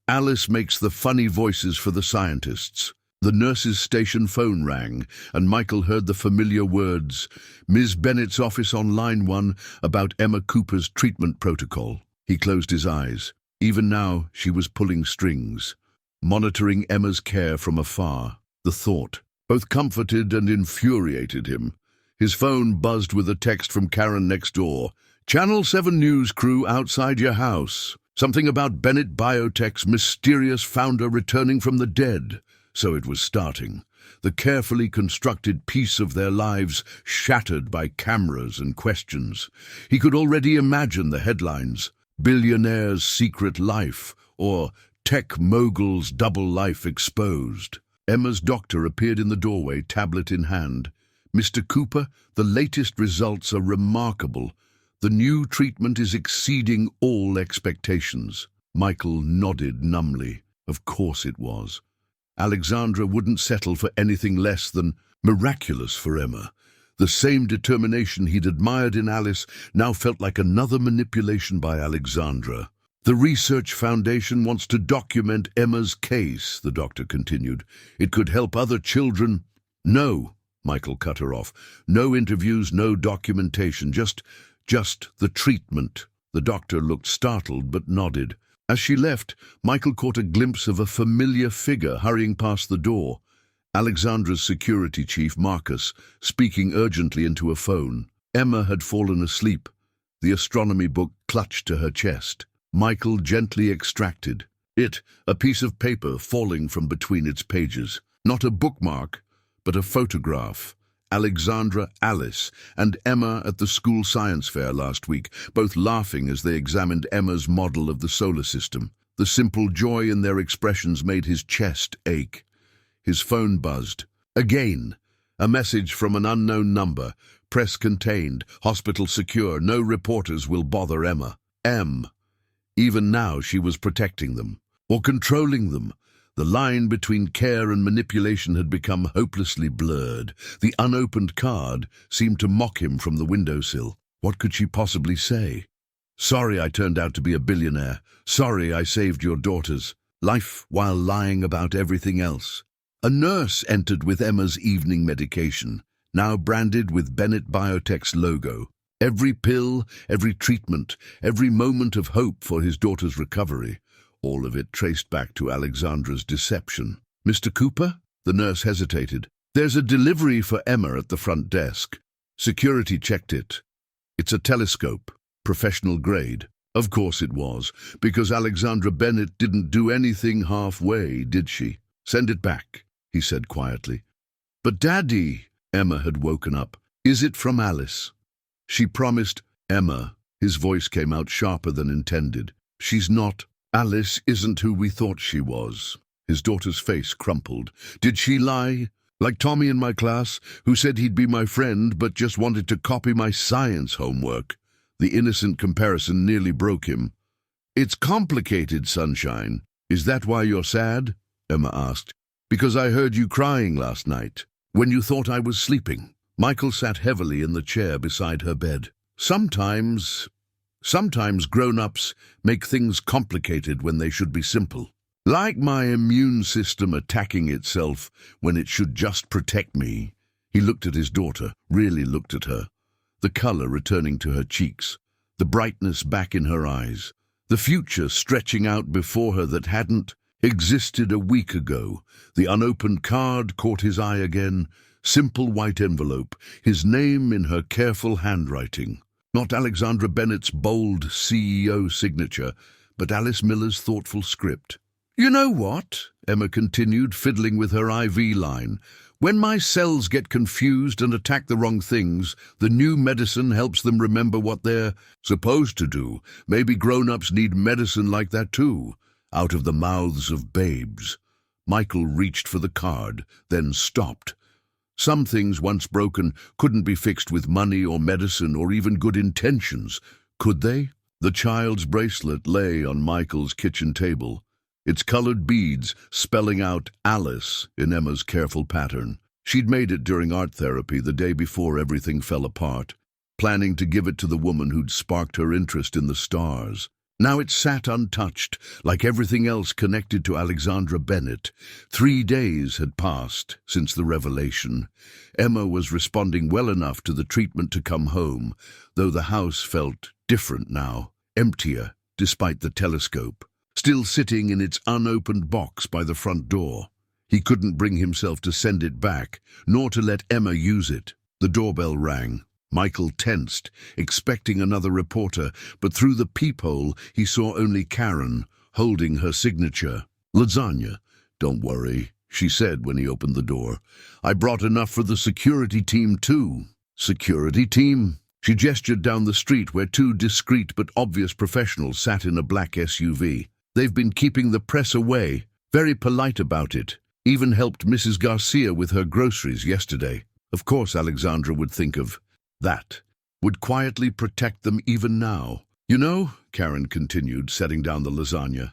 S1: Alice makes the funny voices for the scientists." The nurse's station phone rang, and Michael heard the familiar words, "Ms. Bennett's office on line 1 about Emma Cooper's treatment protocol." He closed his eyes. Even now, she was pulling strings, monitoring Emma's care from afar. The thought both comforted and infuriated him. His phone buzzed with a text from Karen next door. "Channel 7 News crew outside your house. Something about Bennett Biotech's mysterious founder returning from the dead." So it was starting. The carefully constructed piece of their lives shattered by cameras and questions. He could already imagine the headlines. "Billionaire's Secret Life," or "Tech Mogul's Double Life Exposed." Emma's doctor appeared in the doorway, tablet in hand. "Mr. Cooper, the latest results are remarkable. The new treatment is exceeding all expectations." Michael nodded numbly. Of course it was. Alexandra wouldn't settle for anything less than miraculous for Emma. The same determination he'd admired in Alice now felt like another manipulation by Alexandra. "The Research Foundation wants to document Emma's case," the doctor continued. "It could help other children." "No," Michael cut her off. "No interviews, no documentation, just the treatment." The doctor looked startled but nodded. As she left, Michael caught a glimpse of a familiar figure hurrying past the door. Alexandra's security chief, Marcus, speaking urgently into a phone. Emma had fallen asleep, the astronomy book clutched to her chest. Michael gently extracted it, a piece of paper falling from between its pages. Not a bookmark, but a photograph. Alexandra, Alice, and Emma at the school science fair last week, both laughing as they examined Emma's model of the solar system. The simple joy in their expressions made his chest ache. His phone buzzed. Again, a message from an unknown number. Press contained, hospital secure, no reporters will bother Emma. Even now she was protecting them, or controlling them. The line between care and manipulation had become hopelessly blurred. The unopened card seemed to mock him from the windowsill. What could she possibly say? Sorry I turned out to be a billionaire. Sorry I saved your daughters. Life while lying about everything else. A nurse entered with Emma's evening medication, now branded with Bennett Biotech's logo. Every pill, every treatment, every moment of hope for his daughter's recovery. All of it traced back to Alexandra's deception. Mr. Cooper? The nurse hesitated. There's a delivery for Emma at the front desk. Security checked it. It's a telescope, professional grade. Of course it was, because Alexandra Bennett didn't do anything halfway, did she? Send it back, he said quietly. But Daddy, Emma had woken up. Is it from Alice? She promised. Emma, his voice came out sharper than intended. She's not. Alice isn't who we thought she was. His daughter's face crumpled. Did she lie? Like Tommy in my class, who said he'd be my friend but just wanted to copy my science homework. The innocent comparison nearly broke him. It's complicated, Sunshine. Is that why you're sad? Emma asked. Because I heard you crying last night, when you thought I was sleeping. Michael sat heavily in the chair beside her bed. Sometimes grown-ups make things complicated when they should be simple. Like my immune system attacking itself when it should just protect me. He looked at his daughter, really looked at her. The color returning to her cheeks, the brightness back in her eyes, the future stretching out before her that hadn't existed a week ago. The unopened card caught his eye again. Simple white envelope, his name in her careful handwriting. Not Alexandra Bennett's bold CEO signature, but Alice Miller's thoughtful script. You know what? Emma continued, fiddling with her IV line. When my cells get confused and attack the wrong things, the new medicine helps them remember what they're supposed to do. Maybe grown-ups need medicine like that too, out of the mouths of babes. Michael reached for the card, then stopped. Some things, once broken, couldn't be fixed with money or medicine or even good intentions, could they? The child's bracelet lay on Michael's kitchen table, its colored beads spelling out Alice in Emma's careful pattern. She'd made it during art therapy the day before everything fell apart, planning to give it to the woman who'd sparked her interest in the stars. Now it sat untouched, like everything else connected to Alexandra Bennett. 3 days had passed since the revelation. Emma was responding well enough to the treatment to come home, though the house felt different now, emptier, despite the telescope, still sitting in its unopened box by the front door. He couldn't bring himself to send it back, nor to let Emma use it. The doorbell rang. Michael tensed, expecting another reporter, but through the peephole he saw only Karen, holding her signature. Lasagna. Don't worry, she said when he opened the door. I brought enough for the security team too. Security team? She gestured down the street where 2 discreet but obvious professionals sat in a black SUV. They've been keeping the press away, very polite about it. Even helped Mrs. Garcia with her groceries yesterday. Of course Alexandra would think of that, would quietly protect them even now. You know, Karen continued, setting down the lasagna,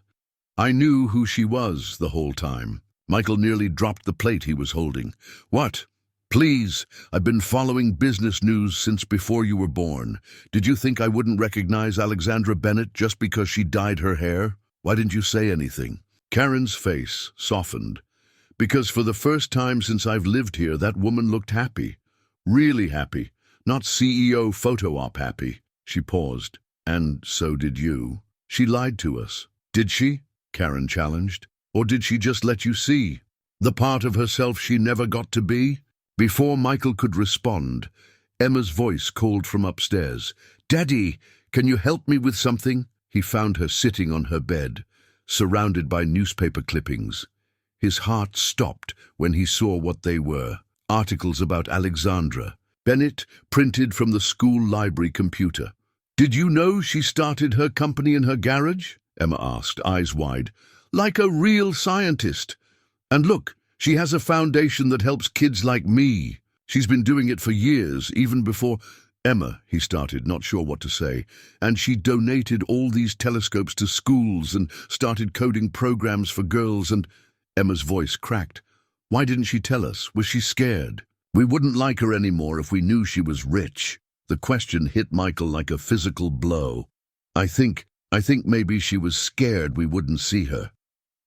S1: I knew who she was the whole time. Michael nearly dropped the plate he was holding. What? Please, I've been following business news since before you were born. Did you think I wouldn't recognize Alexandra Bennett just because she dyed her hair? Why didn't you say anything? Karen's face softened. Because for the first time since I've lived here, that woman looked happy. Really happy. Not CEO photo op happy. She paused. And so did you. She lied to us. Did she? Karen challenged. Or did she just let you see the part of herself she never got to be? Before Michael could respond, Emma's voice called from upstairs. Daddy, can you help me with something? He found her sitting on her bed, surrounded by newspaper clippings. His heart stopped when he saw what they were. articles about Alexandra Bennett, printed from the school library computer. "Did you know she started her company in her garage?" Emma asked, eyes wide. "Like a real scientist. And look, she has a foundation that helps kids like me. She's been doing it for years, even before—" "Emma," he started, not sure what to say. "And she donated all these telescopes to schools and started coding programs for girls and—" Emma's voice cracked. "Why didn't she tell us? Was she scared? We wouldn't like her anymore if we knew she was rich." The question hit Michael like a physical blow. I think maybe she was scared we wouldn't see her.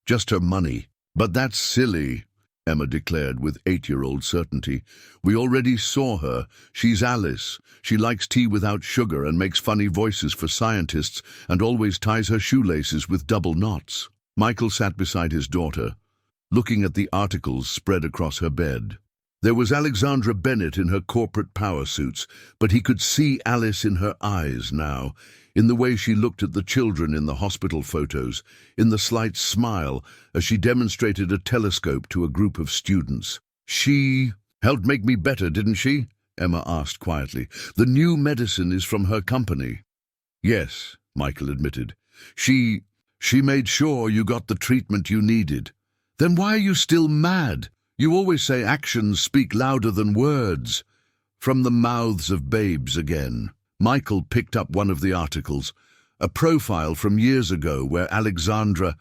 S1: Just her money." "But that's silly," Emma declared with 8-year-old certainty. "We already saw her. She's Alice. She likes tea without sugar and makes funny voices for scientists and always ties her shoelaces with double knots." Michael sat beside his daughter, looking at the articles spread across her bed. There was Alexandra Bennett in her corporate power suits, but he could see Alice in her eyes now, in the way she looked at the children in the hospital photos, in the slight smile as she demonstrated a telescope to a group of students. "She helped make me better, didn't she?" Emma asked quietly. "The new medicine is from her company." "Yes," Michael admitted. She made sure you got the treatment you needed." "Then why are you still mad? You always say actions speak louder than words." From the mouths of babes again. Michael picked up one of the articles, a profile from years ago where Alexandra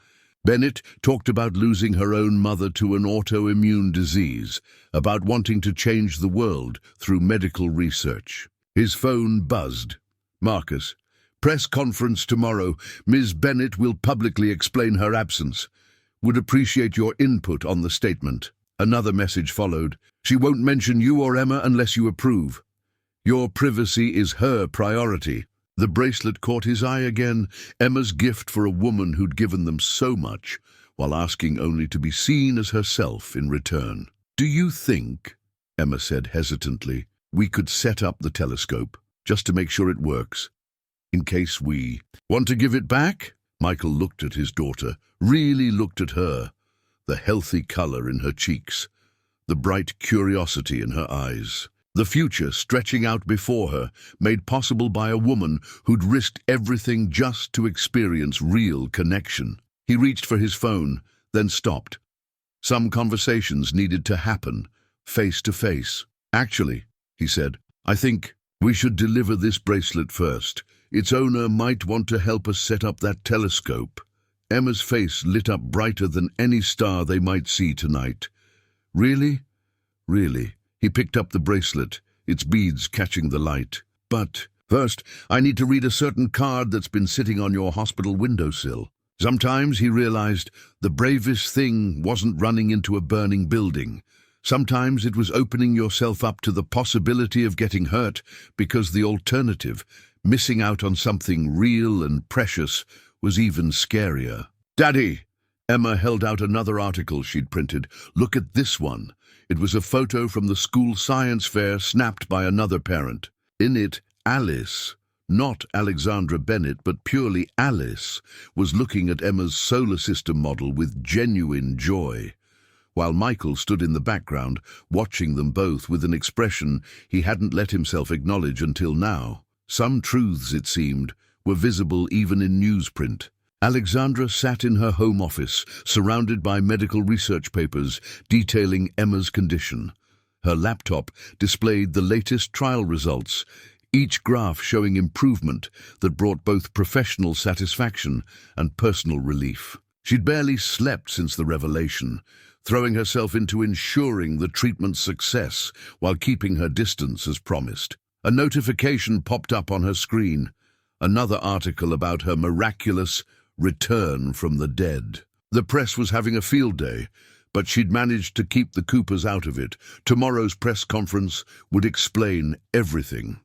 S1: Bennett talked about losing her own mother to an autoimmune disease, about wanting to change the world through medical research. His phone buzzed. "Marcus, press conference tomorrow. Ms. Bennett will publicly explain her absence. Would appreciate your input on the statement." Another message followed. "She won't mention you or Emma unless you approve. Your privacy is her priority." The bracelet caught his eye again, Emma's gift for a woman who'd given them so much, while asking only to be seen as herself in return. "Do you think," Emma said hesitantly, "we could set up the telescope, just to make sure it works, in case we want to give it back?" Michael looked at his daughter, really looked at her, the healthy color in her cheeks, the bright curiosity in her eyes. The future stretching out before her, made possible by a woman who'd risked everything just to experience real connection. He reached for his phone, then stopped. Some conversations needed to happen, face to face. "Actually," he said, "I think we should deliver this bracelet first. Its owner might want to help us set up that telescope." Emma's face lit up brighter than any star they might see tonight. "Really? Really?" He picked up the bracelet, its beads catching the light. "But first, I need to read a certain card that's been sitting on your hospital windowsill." Sometimes, he realized, the bravest thing wasn't running into a burning building. Sometimes it was opening yourself up to the possibility of getting hurt, because the alternative, missing out on something real and precious, was even scarier. "Daddy!" Emma held out another article she'd printed. "Look at this one." It was a photo from the school science fair snapped by another parent. In it, Alice, not Alexandra Bennett, but purely Alice, was looking at Emma's solar system model with genuine joy, while Michael stood in the background, watching them both with an expression he hadn't let himself acknowledge until now. Some truths, it seemed, were visible even in newsprint. Alexandra sat in her home office, surrounded by medical research papers detailing Emma's condition. Her laptop displayed the latest trial results, each graph showing improvement that brought both professional satisfaction and personal relief. She'd barely slept since the revelation, throwing herself into ensuring the treatment's success while keeping her distance as promised. A notification popped up on her screen, another article about her miraculous return from the dead. The press was having a field day, but she'd managed to keep the Coopers out of it. Tomorrow's press conference would explain everything,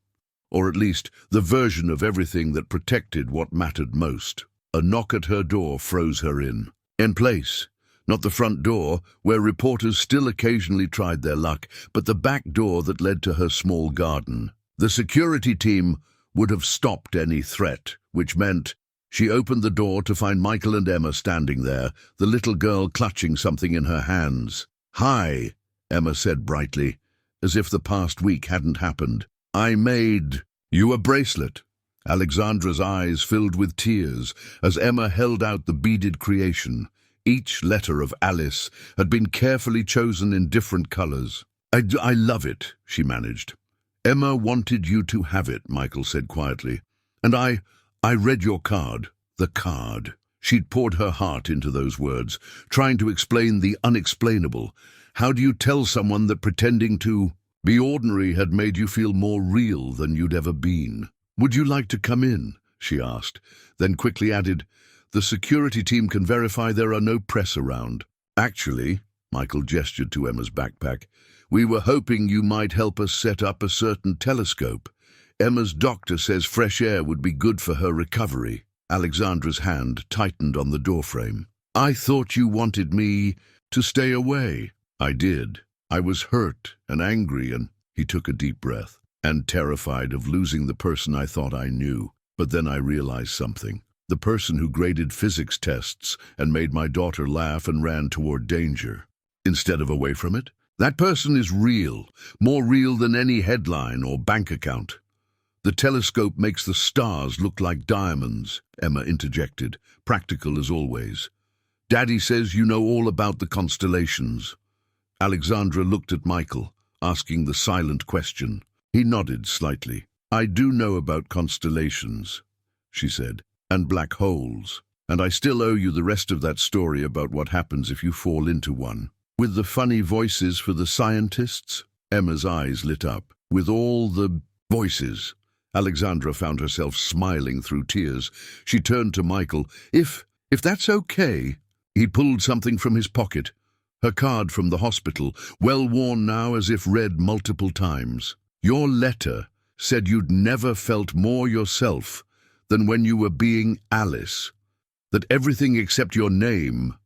S1: or at least the version of everything that protected what mattered most. A knock at her door froze her in place. Not the front door, where reporters still occasionally tried their luck, but the back door that led to her small garden. The security team would have stopped any threat, which meant she opened the door to find Michael and Emma standing there, the little girl clutching something in her hands. "Hi," Emma said brightly. as if the past week hadn't happened. "I made you a bracelet." Alexandra's eyes filled with tears as Emma held out the beaded creation. Each letter of Alice had been carefully chosen in different colors. I love it," she managed. "Emma wanted you to have it," Michael said quietly. "And I read your card." The card. She'd poured her heart into those words, trying to explain the unexplainable. How do you tell someone that pretending to be ordinary had made you feel more real than you'd ever been? "Would you like to come in?" she asked, then quickly added, "The security team can verify there are no press around." "Actually," Michael gestured to Emma's backpack, "we were hoping you might help us set up a certain telescope. Emma's doctor says fresh air would be good for her recovery." Alexandra's hand tightened on the doorframe. "I thought you wanted me to stay away." "I did. I was hurt and angry," and he took a deep breath, "and terrified of losing the person I thought I knew. But then I realized something. The person who graded physics tests and made my daughter laugh and ran toward danger, instead of away from it. That person is real, more real than any headline or bank account." "The telescope makes the stars look like diamonds," Emma interjected, practical as always. "Daddy says you know all about the constellations." Alexandra looked at Michael, asking the silent question. He nodded slightly. "I do know about constellations," she said, "and black holes. And I still owe you the rest of that story about what happens if you fall into one." "With the funny voices for the scientists?" Emma's eyes lit up. "With all the voices." Alexandra found herself smiling through tears. She turned to Michael. If that's okay." He pulled something from his pocket. Her card from the hospital, well worn now as if read multiple times. "Your letter said you'd never felt more yourself than when you were being Alice. That everything except your name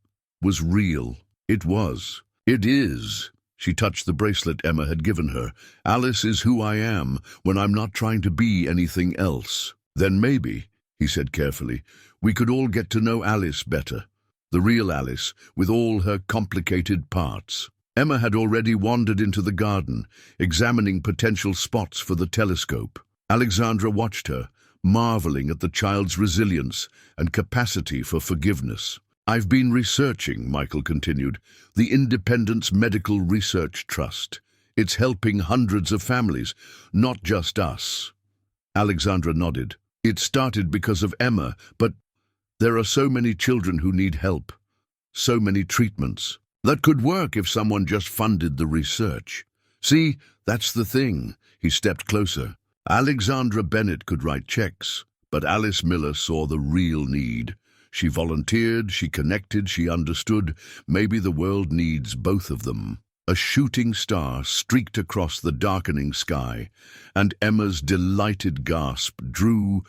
S1: was real." "It was. It is." She touched the bracelet Emma had given her. "Alice is who I am when I'm not trying to be anything else." "Then maybe," he said carefully, "we could all get to know Alice better. The real Alice, with all her complicated parts." Emma had already wandered into the garden, examining potential spots for the telescope. Alexandra watched her, marveling at the child's resilience and capacity for forgiveness. "I've been researching," Michael continued, "the Independence Medical Research Trust. It's helping hundreds of families, not just us." Alexandra nodded. "It started because of Emma, but there are so many children who need help, so many treatments. That could work if someone just funded the research. See, that's the thing." He stepped closer. "Alexandra Bennett could write checks, but Alice Miller saw the real need. She volunteered, she connected, she understood. Maybe the world needs both of them." A shooting star streaked across the darkening sky, and Emma's delighted gasp drew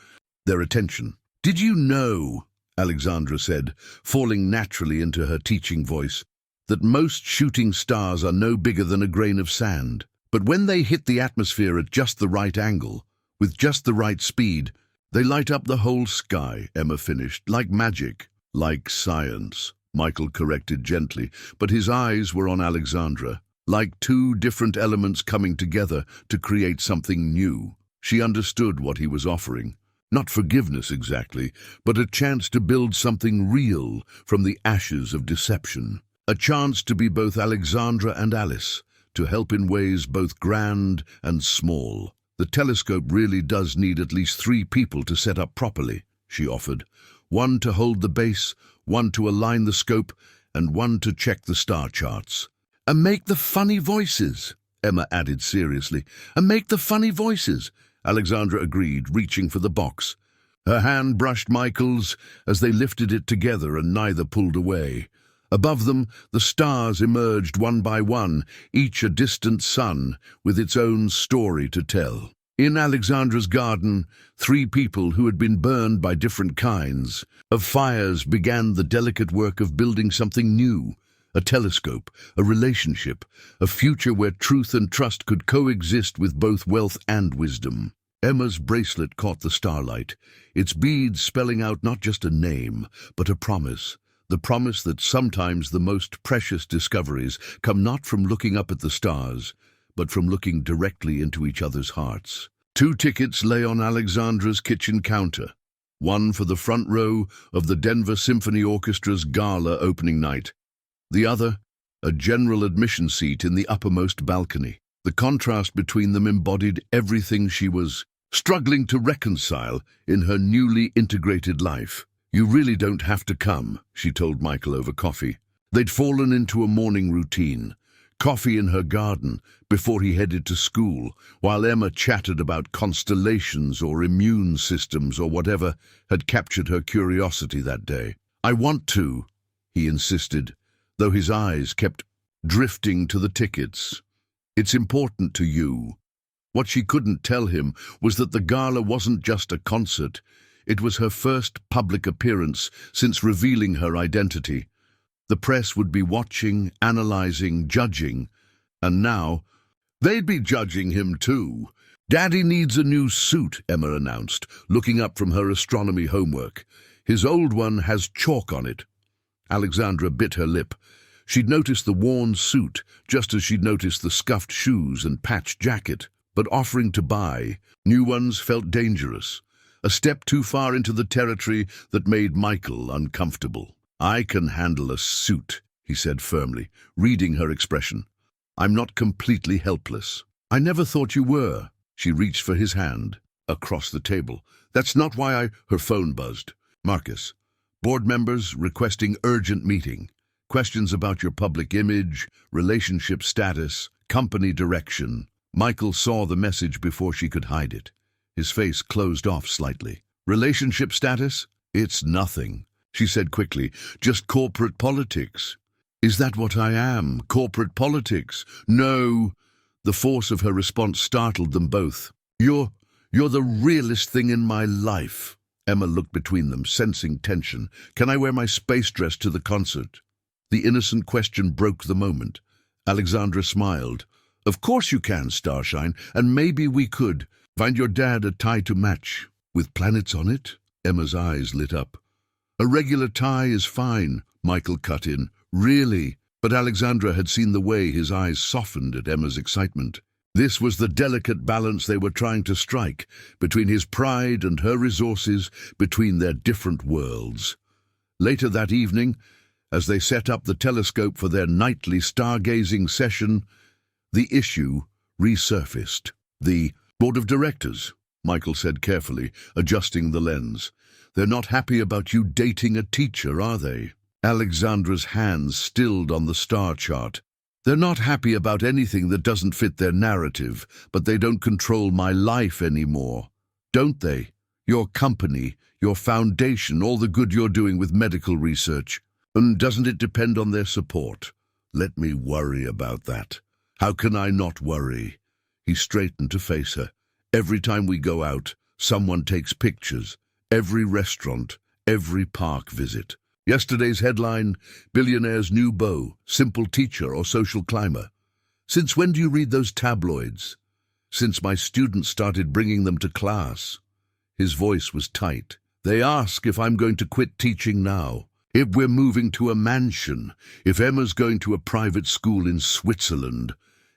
S1: their attention. "Did you know," Alexandra said, falling naturally into her teaching voice, "that most shooting stars are no bigger than a grain of sand? But when they hit the atmosphere at just the right angle, with just the right speed, they light up the whole sky," Emma finished, "like magic." "Like science," Michael corrected gently, but his eyes were on Alexandra. "Like two different elements coming together to create something new." She understood what he was offering. Not forgiveness exactly, but a chance to build something real from the ashes of deception. A chance to be both Alexandra and Alice, to help in ways both grand and small. "The telescope really does need at least 3 people to set up properly," she offered. "One to hold the base, one to align the scope, and one to check the star charts." "And make the funny voices," Emma added seriously. "And make the funny voices," Alexandra agreed, reaching for the box. Her hand brushed Michael's as they lifted it together, and neither pulled away. Above them, the stars emerged one by one, each a distant sun, with its own story to tell. In Alexandra's garden, 3 people who had been burned by different kinds of fires began the delicate work of building something new, a telescope, a relationship, a future where truth and trust could coexist with both wealth and wisdom. Emma's bracelet caught the starlight, its beads spelling out not just a name, but a promise. The promise that sometimes the most precious discoveries come not from looking up at the stars, but from looking directly into each other's hearts. 2 tickets lay on Alexandra's kitchen counter, one for the front row of the Denver Symphony Orchestra's gala opening night, the other a general admission seat in the uppermost balcony. The contrast between them embodied everything she was struggling to reconcile in her newly integrated life. "You really don't have to come," she told Michael over coffee. They'd fallen into a morning routine, coffee in her garden before he headed to school, while Emma chatted about constellations or immune systems or whatever had captured her curiosity that day. "I want to," he insisted, though his eyes kept drifting to the tickets. "It's important to you." What she couldn't tell him was that the gala wasn't just a concert. It was her first public appearance since revealing her identity. The press would be watching, analyzing, judging, and now they'd be judging him too. "Daddy needs a new suit," Emma announced, looking up from her astronomy homework. "His old one has chalk on it." Alexandra bit her lip. She'd noticed the worn suit, just as she'd noticed the scuffed shoes and patched jacket. But offering to buy new ones felt dangerous, a step too far into the territory that made Michael uncomfortable. "I can handle a suit," he said firmly, reading her expression. "I'm not completely helpless." "I never thought you were." She reached for his hand across the table. "That's not why I—" Her phone buzzed. "Marcus, board members requesting urgent meeting. Questions about your public image, relationship status, company direction." Michael saw the message before she could hide it. His face closed off slightly. "Relationship status? It's nothing," she said quickly. "Just corporate politics." "Is that what I am? Corporate politics?" "No." The force of her response startled them both. You're the realest thing in my life." Emma looked between them, sensing tension. "Can I wear my space dress to the concert?" The innocent question broke the moment. Alexandra smiled. "Of course you can, Starshine, and maybe we could find your dad a tie to match." "With planets on it?" Emma's eyes lit up. "A regular tie is fine," Michael cut in. "Really?" But Alexandra had seen the way his eyes softened at Emma's excitement. This was the delicate balance they were trying to strike, between his pride and her resources, between their different worlds. Later that evening, as they set up the telescope for their nightly stargazing session, the issue resurfaced. "The board of directors," Michael said carefully, adjusting the lens. "They're not happy about you dating a teacher, are they?" Alexandra's hands stilled on the star chart. "They're not happy about anything that doesn't fit their narrative, but they don't control my life anymore. Don't they? Your company, your foundation, all the good you're doing with medical research. And doesn't it depend on their support? Let me worry about that. How can I not worry?" He straightened to face her. "Every time we go out, someone takes pictures. Every restaurant, every park visit. Yesterday's headline, Billionaire's new beau, simple teacher or social climber. Since when do you read those tabloids?" "Since my students started bringing them to class." His voice was tight. "They ask if I'm going to quit teaching now, if we're moving to a mansion, if Emma's going to a private school in Switzerland."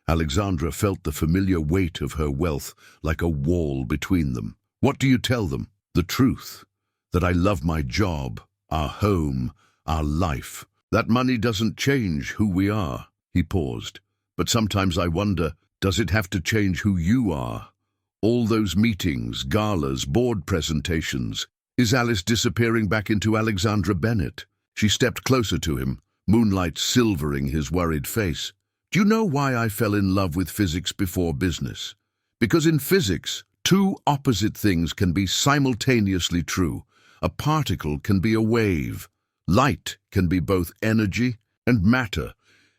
S1: Alexandra felt the familiar weight of her wealth like a wall between them. "What do you tell them?" "The truth. That I love my job, our home, our life. That money doesn't change who we are." He paused. "But sometimes I wonder, does it have to change who you are? All those meetings, galas, board presentations. Is Alice disappearing back into Alexandra Bennett?" She stepped closer to him, moonlight silvering his worried face. "Do you know why I fell in love with physics before business? Because in physics, two opposite things can be simultaneously true. A particle can be a wave. Light can be both energy and matter,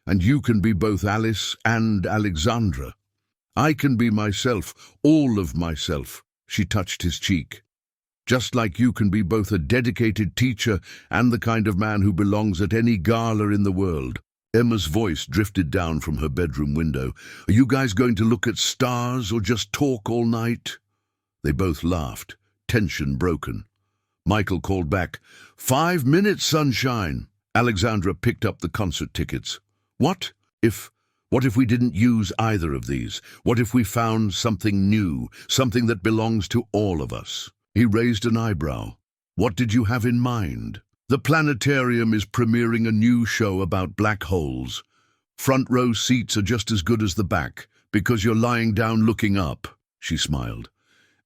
S1: and you can be both Alice and Alexandra. I can be myself, all of myself." She touched his cheek. "Just like you can be both a dedicated teacher and the kind of man who belongs at any gala in the world." Emma's voice drifted down from her bedroom window. "Are you guys going to look at stars or just talk all night?" They both laughed, tension broken. Michael called back, 5 minutes, sunshine." Alexandra picked up the concert tickets. "What? If What if we didn't use either of these? What if we found something new, something that belongs to all of us? He raised an eyebrow. What did you have in mind? The planetarium is premiering a new show about black holes. Front row seats are just as good as the back, because you're lying down looking up, she smiled.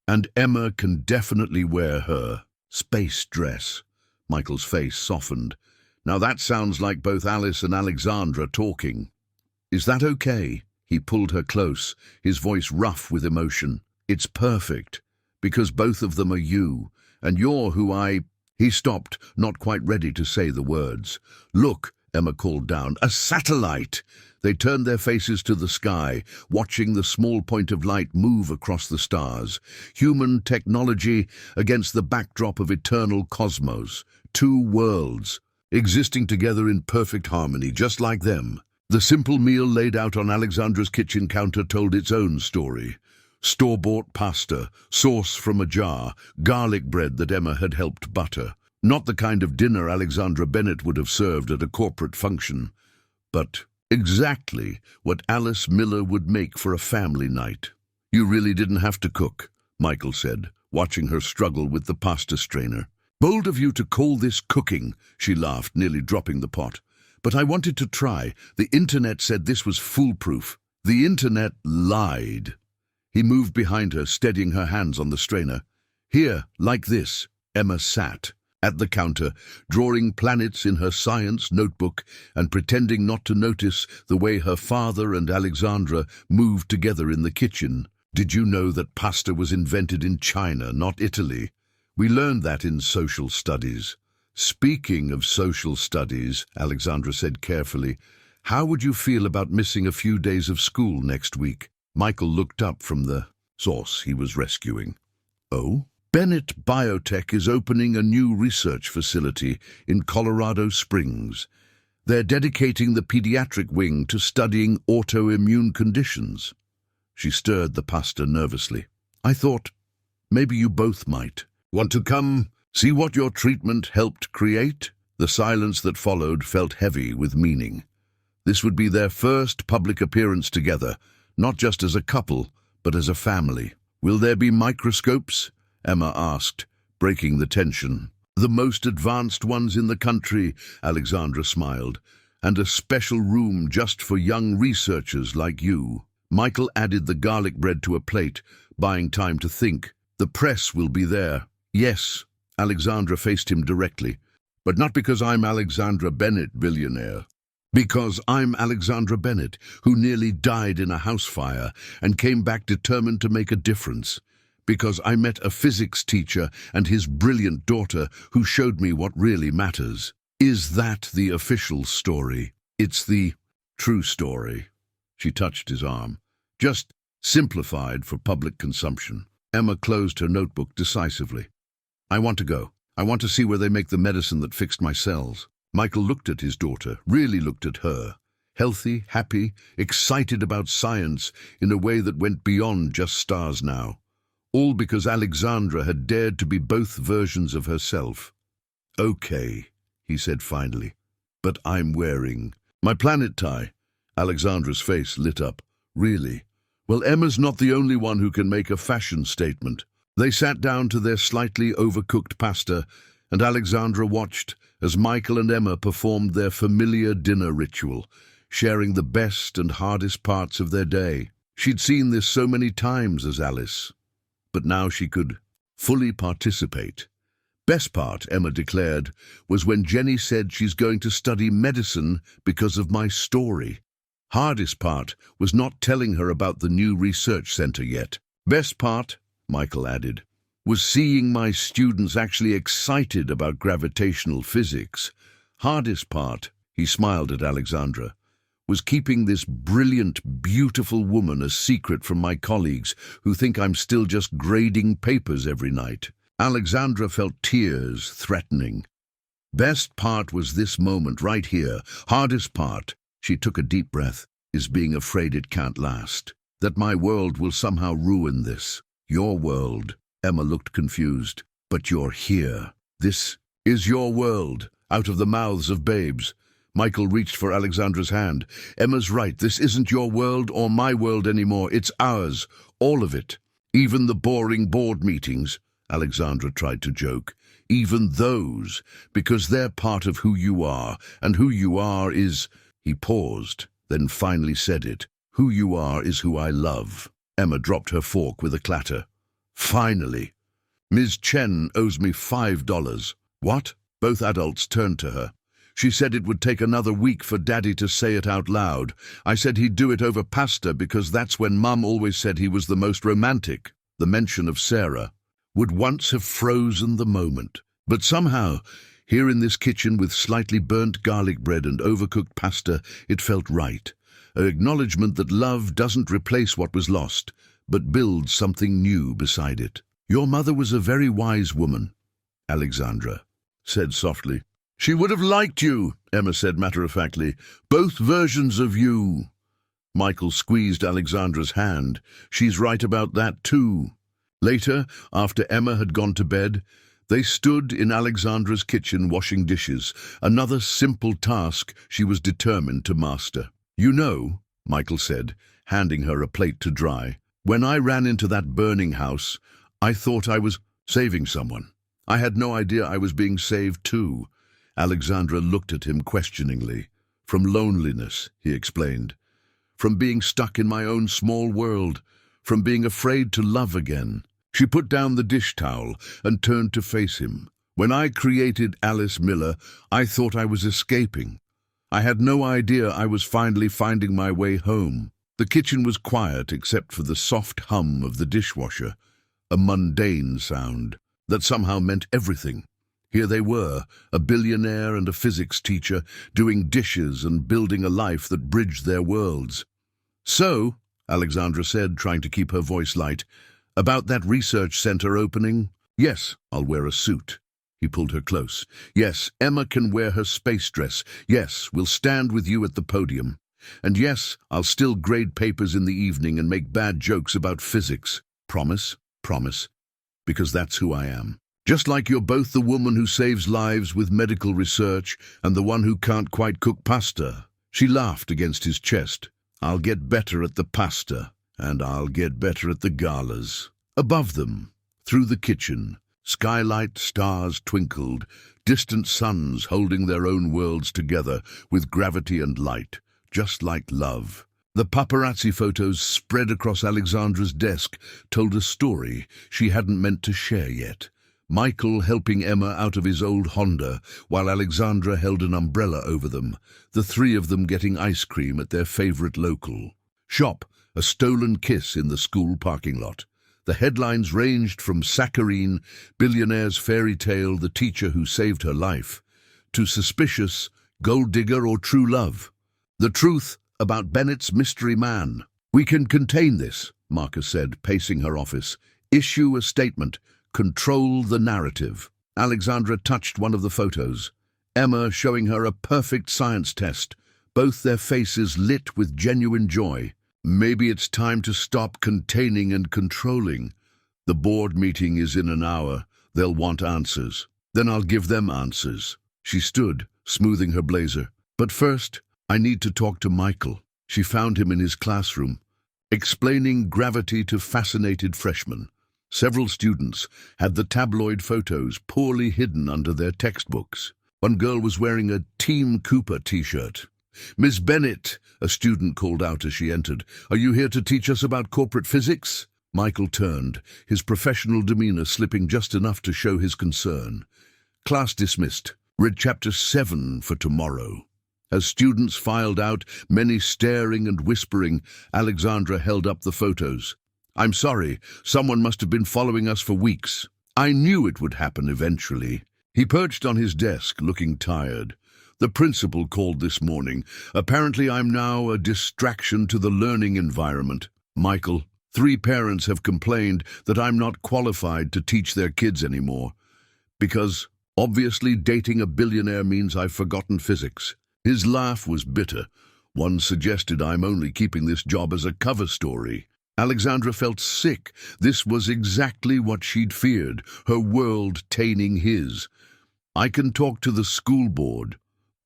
S1: And Emma can definitely wear her space dress. Michael's face softened. Now that sounds like both Alice and Alexandra talking. Is that okay? He pulled her close, his voice rough with emotion. It's perfect, because both of them are you, and you're who I... He stopped, not quite ready to say the words. Look, Emma called down, a satellite! They turned their faces to the sky, watching the small point of light move across the stars. Human technology against the backdrop of eternal cosmos. Two worlds, existing together in perfect harmony, just like them. The simple meal laid out on Alexandra's kitchen counter told its own story. Store-bought pasta, sauce from a jar, garlic bread that Emma had helped butter. Not the kind of dinner Alexandra Bennett would have served at a corporate function, but exactly what Alice Miller would make for a family night. You really didn't have to cook, Michael said, watching her struggle with the pasta strainer. Bold of you to call this cooking, she laughed, nearly dropping the pot. But I wanted to try. The internet said this was foolproof. The internet lied. He moved behind her, steadying her hands on the strainer. Here, like this. Emma sat at the counter, drawing planets in her science notebook and pretending not to notice the way her father and Alexandra moved together in the kitchen. Did you know that pasta was invented in China, not Italy? We learned that in social studies. Speaking of social studies, Alexandra said carefully, how would you feel about missing a few days of school next week? Michael looked up from the sauce he was rescuing. Oh? Bennett Biotech is opening a new research facility in Colorado Springs. They're dedicating the pediatric wing to studying autoimmune conditions. She stirred the pasta nervously. I thought, maybe you both might. Want to come see what your treatment helped create? The silence that followed felt heavy with meaning. This would be their first public appearance together, not just as a couple, but as a family. Will there be microscopes? Emma asked, breaking the tension. The most advanced ones in the country, Alexandra smiled, and a special room just for young researchers like you. Michael added the garlic bread to a plate, buying time to think. The press will be there. Yes, Alexandra faced him directly. But not because I'm Alexandra Bennett, billionaire. Because I'm Alexandra Bennett, who nearly died in a house fire and came back determined to make a difference. Because I met a physics teacher and his brilliant daughter who showed me what really matters. Is that the official story? It's the true story. She touched his arm. Just simplified for public consumption. Emma closed her notebook decisively. I want to go. I want to see where they make the medicine that fixed my cells. Michael looked at his daughter, really looked at her. Healthy, happy, excited about science in a way that went beyond just stars now. All because Alexandra had dared to be both versions of herself. Okay, he said finally, but I'm wearing my planet tie. Alexandra's face lit up. Really? Well, Emma's not the only one who can make a fashion statement. They sat down to their slightly overcooked pasta, and Alexandra watched as Michael and Emma performed their familiar dinner ritual, sharing the best and hardest parts of their day. She'd seen this so many times as Alice, but now she could fully participate. Best part, Emma declared, was when Jenny said she's going to study medicine because of my story. Hardest part was not telling her about the new research center yet. Best part, Michael added, was seeing my students actually excited about gravitational physics. Hardest part, he smiled at Alexandra, was keeping this brilliant, beautiful woman a secret from my colleagues who think I'm still just grading papers every night. Alexandra felt tears threatening. Best part was this moment right here. Hardest part, she took a deep breath, is being afraid it can't last. That my world will somehow ruin this. Your world. Emma looked confused. But you're here. This is your world, out of the mouths of babes. Michael reached for Alexandra's hand. Emma's right. This isn't your world or my world anymore. It's ours. All of it. Even the boring board meetings, Alexandra tried to joke. Even those, because they're part of who you are, and who you are is... He paused, then finally said it. Who you are is who I love. Emma dropped her fork with a clatter. Finally. Ms. Chen owes me $5. What? Both adults turned to her. She said it would take another week for Daddy to say it out loud. I said he'd do it over pasta because that's when Mum always said he was the most romantic. The mention of Sarah would once have frozen the moment. But somehow, here in this kitchen with slightly burnt garlic bread and overcooked pasta, it felt right. An acknowledgement that love doesn't replace what was lost, but builds something new beside it. Your mother was a very wise woman, Alexandra said softly. She would have liked you, Emma said matter-of-factly. Both versions of you. Michael squeezed Alexandra's hand. She's right about that too. Later, after Emma had gone to bed, they stood in Alexandra's kitchen washing dishes, another simple task she was determined to master. You know, Michael said, handing her a plate to dry, when I ran into that burning house, I thought I was saving someone. I had no idea I was being saved too. Alexandra looked at him questioningly. From loneliness, he explained. From being stuck in my own small world. From being afraid to love again. She put down the dish towel and turned to face him. When I created Alice Miller, I thought I was escaping. I had no idea I was finally finding my way home. The kitchen was quiet except for the soft hum of the dishwasher, a mundane sound that somehow meant everything. Here they were, a billionaire and a physics teacher, doing dishes and building a life that bridged their worlds. So, Alexandra said, trying to keep her voice light, about that research center opening? Yes, I'll wear a suit. He pulled her close. Yes, Emma can wear her space dress. Yes, we'll stand with you at the podium. And yes, I'll still grade papers in the evening and make bad jokes about physics. Promise? Promise. Because that's who I am. Just like you're both the woman who saves lives with medical research and the one who can't quite cook pasta. She laughed against his chest. I'll get better at the pasta, and I'll get better at the galas. Above them, through the kitchen, skylight stars twinkled, distant suns holding their own worlds together with gravity and light, just like love. The paparazzi photos spread across Alexandra's desk told a story she hadn't meant to share yet. Michael helping Emma out of his old Honda, while Alexandra held an umbrella over them, the three of them getting ice cream at their favorite local shop, a stolen kiss in the school parking lot. The headlines ranged from saccharine, Billionaire's fairy tale, the teacher who saved her life, to suspicious, gold digger or true love. The truth about Bennett's mystery man. We can contain this, Marcus said, pacing her office. Issue a statement. Control the narrative. Alexandra touched one of the photos. Emma showing her a perfect science test, both their faces lit with genuine joy. Maybe it's time to stop containing and controlling. The board meeting is in an hour. They'll want answers. Then I'll give them answers. She stood, smoothing her blazer. But first, I need to talk to Michael. She found him in his classroom, explaining gravity to fascinated freshmen. Several students had the tabloid photos poorly hidden under their textbooks. One girl was wearing a Team Cooper t-shirt. Miss Bennett, a student called out as she entered, are you here to teach us about corporate physics? Michael turned, his professional demeanor slipping just enough to show his concern. Class dismissed. Read chapter 7 for tomorrow. As students filed out, many staring and whispering, Alexandra held up the photos. I'm sorry, someone must have been following us for weeks. I knew it would happen eventually. He perched on his desk, looking tired. The principal called this morning. Apparently I'm now a distraction to the learning environment. Michael, 3 parents have complained that I'm not qualified to teach their kids anymore. Because, obviously, dating a billionaire means I've forgotten physics. His laugh was bitter. One suggested I'm only keeping this job as a cover story. Alexandra felt sick. This was exactly what she'd feared, her world tainting his. I can talk to the school board.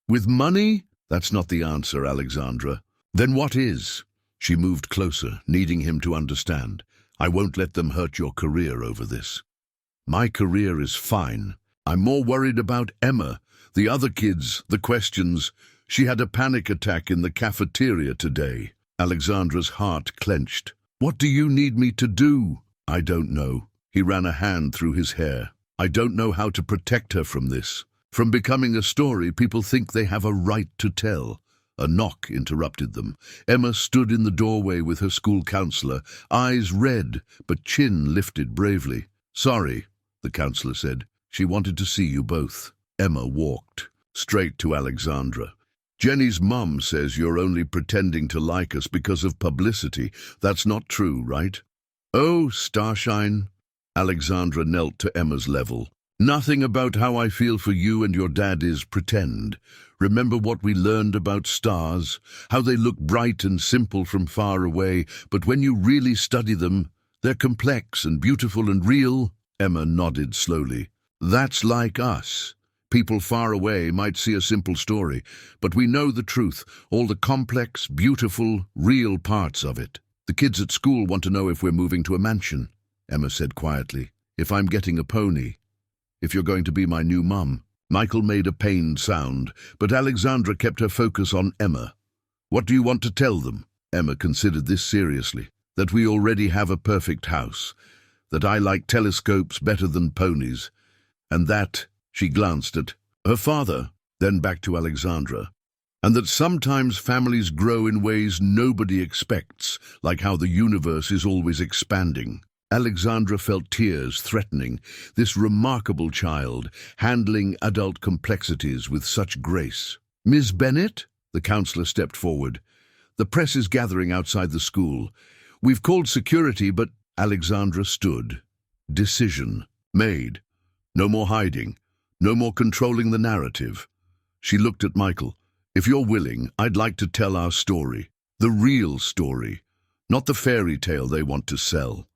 S1: With money? That's not the answer, Alexandra. Then what is? She moved closer, needing him to understand. I won't let them hurt your career over this. My career is fine. I'm more worried about Emma, the other kids, the questions. She had a panic attack in the cafeteria today. Alexandra's heart clenched. What do you need me to do? I don't know. He ran a hand through his hair. I don't know how to protect her from this. From becoming a story people think they have a right to tell. A knock interrupted them. Emma stood in the doorway with her school counselor, eyes red, but chin lifted bravely. Sorry, the counselor said. She wanted to see you both. Emma walked straight to Alexandra. Jenny's mum says you're only pretending to like us because of publicity. That's not true, right? Oh, Starshine. Alexandra knelt to Emma's level. Nothing about how I feel for you and your dad is pretend. Remember what we learned about stars, how they look bright and simple from far away, but when you really study them, they're complex and beautiful and real. Emma nodded slowly. That's like us. People far away might see a simple story, but we know the truth, all the complex, beautiful, real parts of it. The kids at school want to know if we're moving to a mansion, Emma said quietly. If I'm getting a pony. If you're going to be my new mum. Michael made a pained sound, but Alexandra kept her focus on Emma. What do you want to tell them? Emma considered this seriously. That we already have a perfect house. That I like telescopes better than ponies. And that, she glanced at her father, then back to Alexandra. And that sometimes families grow in ways nobody expects, like how the universe is always expanding. Alexandra felt tears threatening, this remarkable child, handling adult complexities with such grace. Ms. Bennett? The counselor stepped forward. The press is gathering outside the school. We've called security, but Alexandra stood. Decision made. No more hiding. No more controlling the narrative. She looked at Michael. If you're willing, I'd like to tell our story. The real story. Not the fairy tale they want to sell.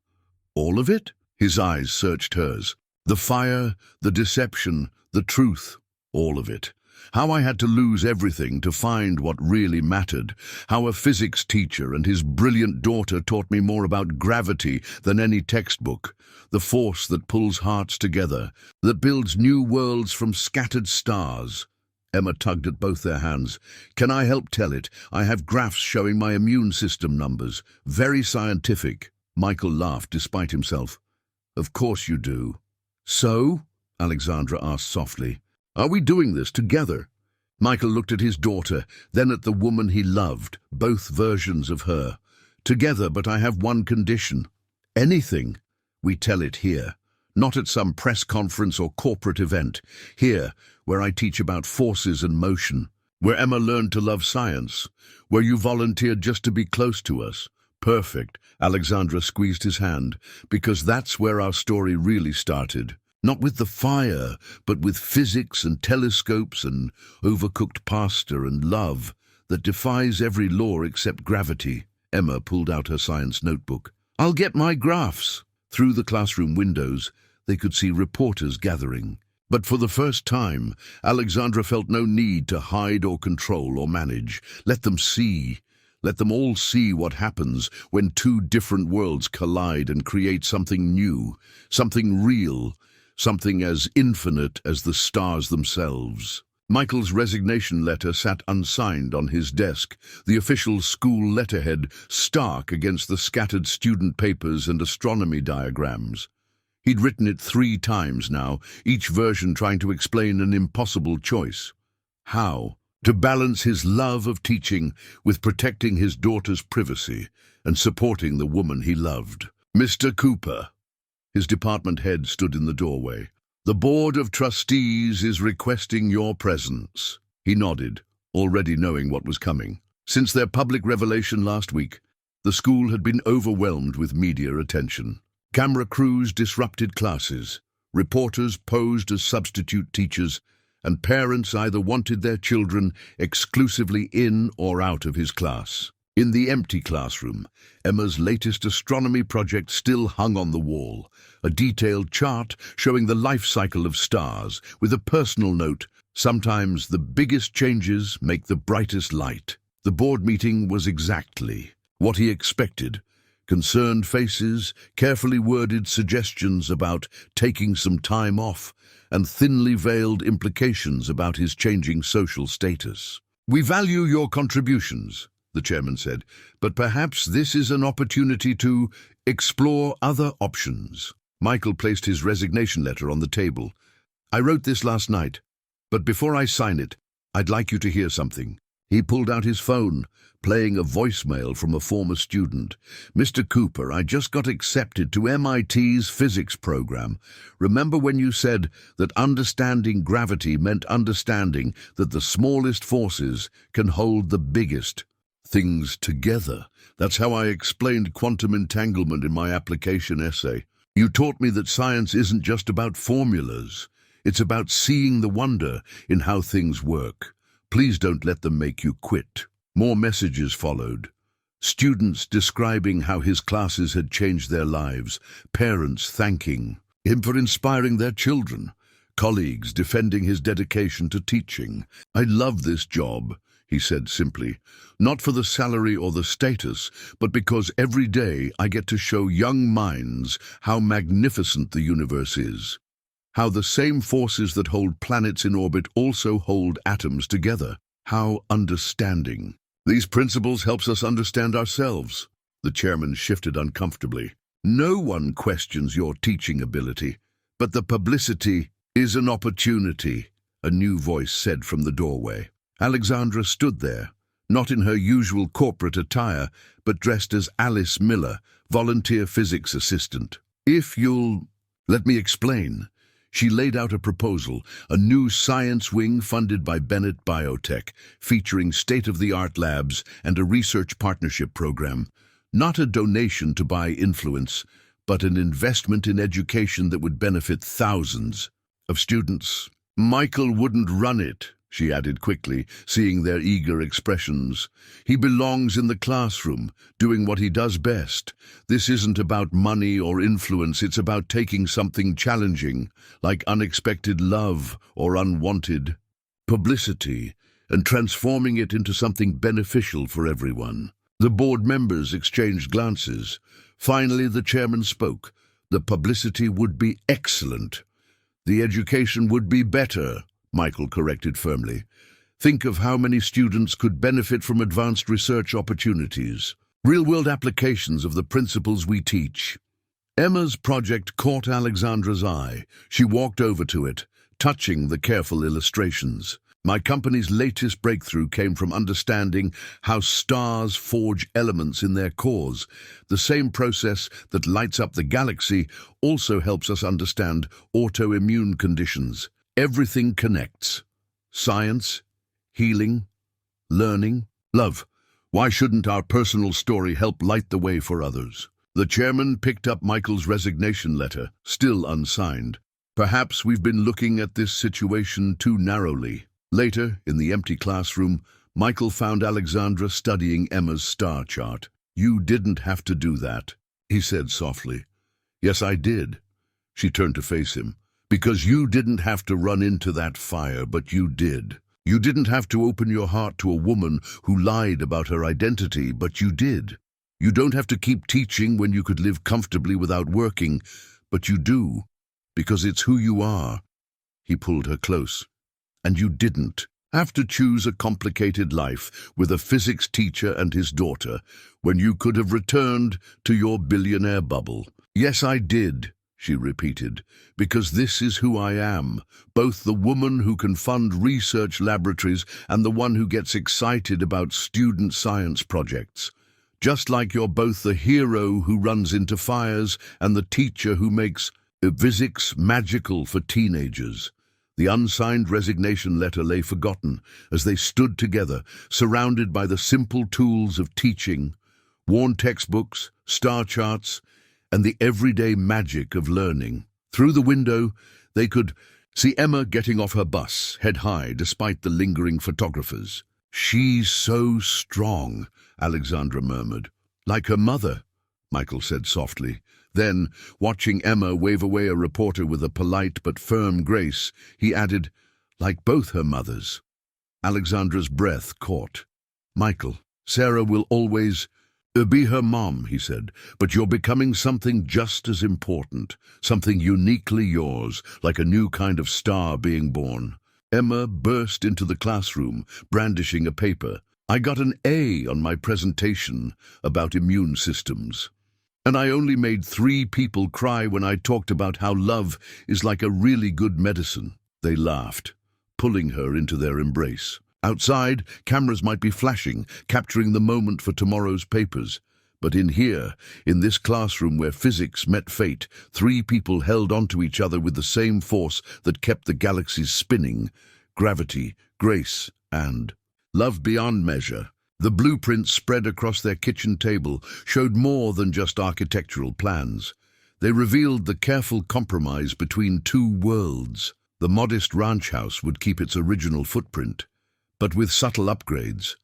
S1: All of it? His eyes searched hers. The fire, the deception, the truth. All of it. How I had to lose everything to find what really mattered. How a physics teacher and his brilliant daughter taught me more about gravity than any textbook. The force that pulls hearts together, that builds new worlds from scattered stars. Emma tugged at both their hands. Can I help tell it? I have graphs showing my immune system numbers. Very scientific. Michael laughed despite himself. Of course you do. So? Alexandra asked softly. Are we doing this together? Michael looked at his daughter, then at the woman he loved, both versions of her. Together, but I have one condition. Anything. We tell it here. Not at some press conference or corporate event. Here, where I teach about forces and motion. Where Emma learned to love science. Where you volunteered just to be close to us. Perfect. Alexandra squeezed his hand. Because that's where our story really started. Not with the fire, but with physics and telescopes and overcooked pasta and love that defies every law except gravity. Emma pulled out her science notebook. I'll get my graphs. Through the classroom windows, they could see reporters gathering. But for the first time, Alexandra felt no need to hide or control or manage. Let them see. Let them all see what happens when two different worlds collide and create something new, something real, something as infinite as the stars themselves. Michael's resignation letter sat unsigned on his desk, the official school letterhead stark against the scattered student papers and astronomy diagrams. He'd written it 3 times now, each version trying to explain an impossible choice. How? To balance his love of teaching with protecting his daughter's privacy and supporting the woman he loved. Mr. Cooper. His department head stood in the doorway. The Board of Trustees is requesting your presence. He nodded, already knowing what was coming. Since their public revelation last week, the school had been overwhelmed with media attention. Camera crews disrupted classes, reporters posed as substitute teachers, and parents either wanted their children exclusively in or out of his class. In the empty classroom, Emma's latest astronomy project still hung on the wall, a detailed chart showing the life cycle of stars, with a personal note, Sometimes the biggest changes make the brightest light. The board meeting was exactly what he expected. Concerned faces, carefully worded suggestions about taking some time off, and thinly veiled implications about his changing social status. "We value your contributions," the chairman said, "but perhaps this is an opportunity to explore other options." Michael placed his resignation letter on the table. "I wrote this last night, but before I sign it, I'd like you to hear something." He pulled out his phone, playing a voicemail from a former student. "Mr. Cooper, I just got accepted to MIT's physics program. Remember when you said that understanding gravity meant understanding that the smallest forces can hold the biggest things together? That's how I explained quantum entanglement in my application essay. You taught me that science isn't just about formulas. It's about seeing the wonder in how things work. Please don't let them make you quit." More messages followed. Students describing how his classes had changed their lives, parents thanking him for inspiring their children, colleagues defending his dedication to teaching. "I love this job," he said simply, "not for the salary or the status, but because every day I get to show young minds how magnificent the universe is. How the same forces that hold planets in orbit also hold atoms together. How understanding. These principles helps us understand ourselves." The chairman shifted uncomfortably. "No one questions your teaching ability, but the publicity is an opportunity," a new voice said from the doorway. Alexandra stood there, not in her usual corporate attire, but dressed as Alice Miller, volunteer physics assistant. "If you'll let me explain." She laid out a proposal, a new science wing funded by Bennett Biotech, featuring state-of-the-art labs and a research partnership program. Not a donation to buy influence, but an investment in education that would benefit thousands of students. "Michael wouldn't run it," she added quickly, seeing their eager expressions. "He belongs in the classroom, doing what he does best. This isn't about money or influence, it's about taking something challenging, like unexpected love or unwanted publicity, and transforming it into something beneficial for everyone." The board members exchanged glances. Finally, the chairman spoke. "The publicity would be excellent. The education would be better," Michael corrected firmly. "Think of how many students could benefit from advanced research opportunities, real-world applications of the principles we teach." Emma's project caught Alexandra's eye. She walked over to it, touching the careful illustrations. "My company's latest breakthrough came from understanding how stars forge elements in their cores. The same process that lights up the galaxy also helps us understand autoimmune conditions. Everything connects. Science, healing, learning, love. Why shouldn't our personal story help light the way for others?" The chairman picked up Michael's resignation letter, still unsigned. "Perhaps we've been looking at this situation too narrowly." Later, in the empty classroom, Michael found Alexandra studying Emma's star chart. "You didn't have to do that," he said softly. "Yes, I did." She turned to face him. "Because you didn't have to run into that fire, but you did. You didn't have to open your heart to a woman who lied about her identity, but you did. You don't have to keep teaching when you could live comfortably without working, but you do, because it's who you are." He pulled her close. "And you didn't have to choose a complicated life with a physics teacher and his daughter when you could have returned to your billionaire bubble." "Yes, I did," she repeated, "because this is who I am, both the woman who can fund research laboratories and the one who gets excited about student science projects. Just like you're both the hero who runs into fires and the teacher who makes physics magical for teenagers." The unsigned resignation letter lay forgotten as they stood together, surrounded by the simple tools of teaching, worn textbooks, star charts, and the everyday magic of learning. Through the window, they could see Emma getting off her bus, head high, despite the lingering photographers. "She's so strong," Alexandra murmured. "Like her mother," Michael said softly. Then, watching Emma wave away a reporter with a polite but firm grace, he added, like both her mothers. Alexandra's breath caught. "Michael, Sarah will always be her mom," he said, "but you're becoming something just as important, something uniquely yours, like a new kind of star being born." Emma burst into the classroom, brandishing a paper. "I got an A on my presentation about immune systems. And I only made 3 people cry when I talked about how love is like a really good medicine." They laughed, pulling her into their embrace. Outside, cameras might be flashing, capturing the moment for tomorrow's papers. But in here, in this classroom where physics met fate, 3 people held onto each other with the same force that kept the galaxies spinning: gravity, grace, and love beyond measure. The blueprints spread across their kitchen table showed more than just architectural plans. They revealed the careful compromise between 2 worlds. The modest ranch house would keep its original footprint, but with subtle upgrades: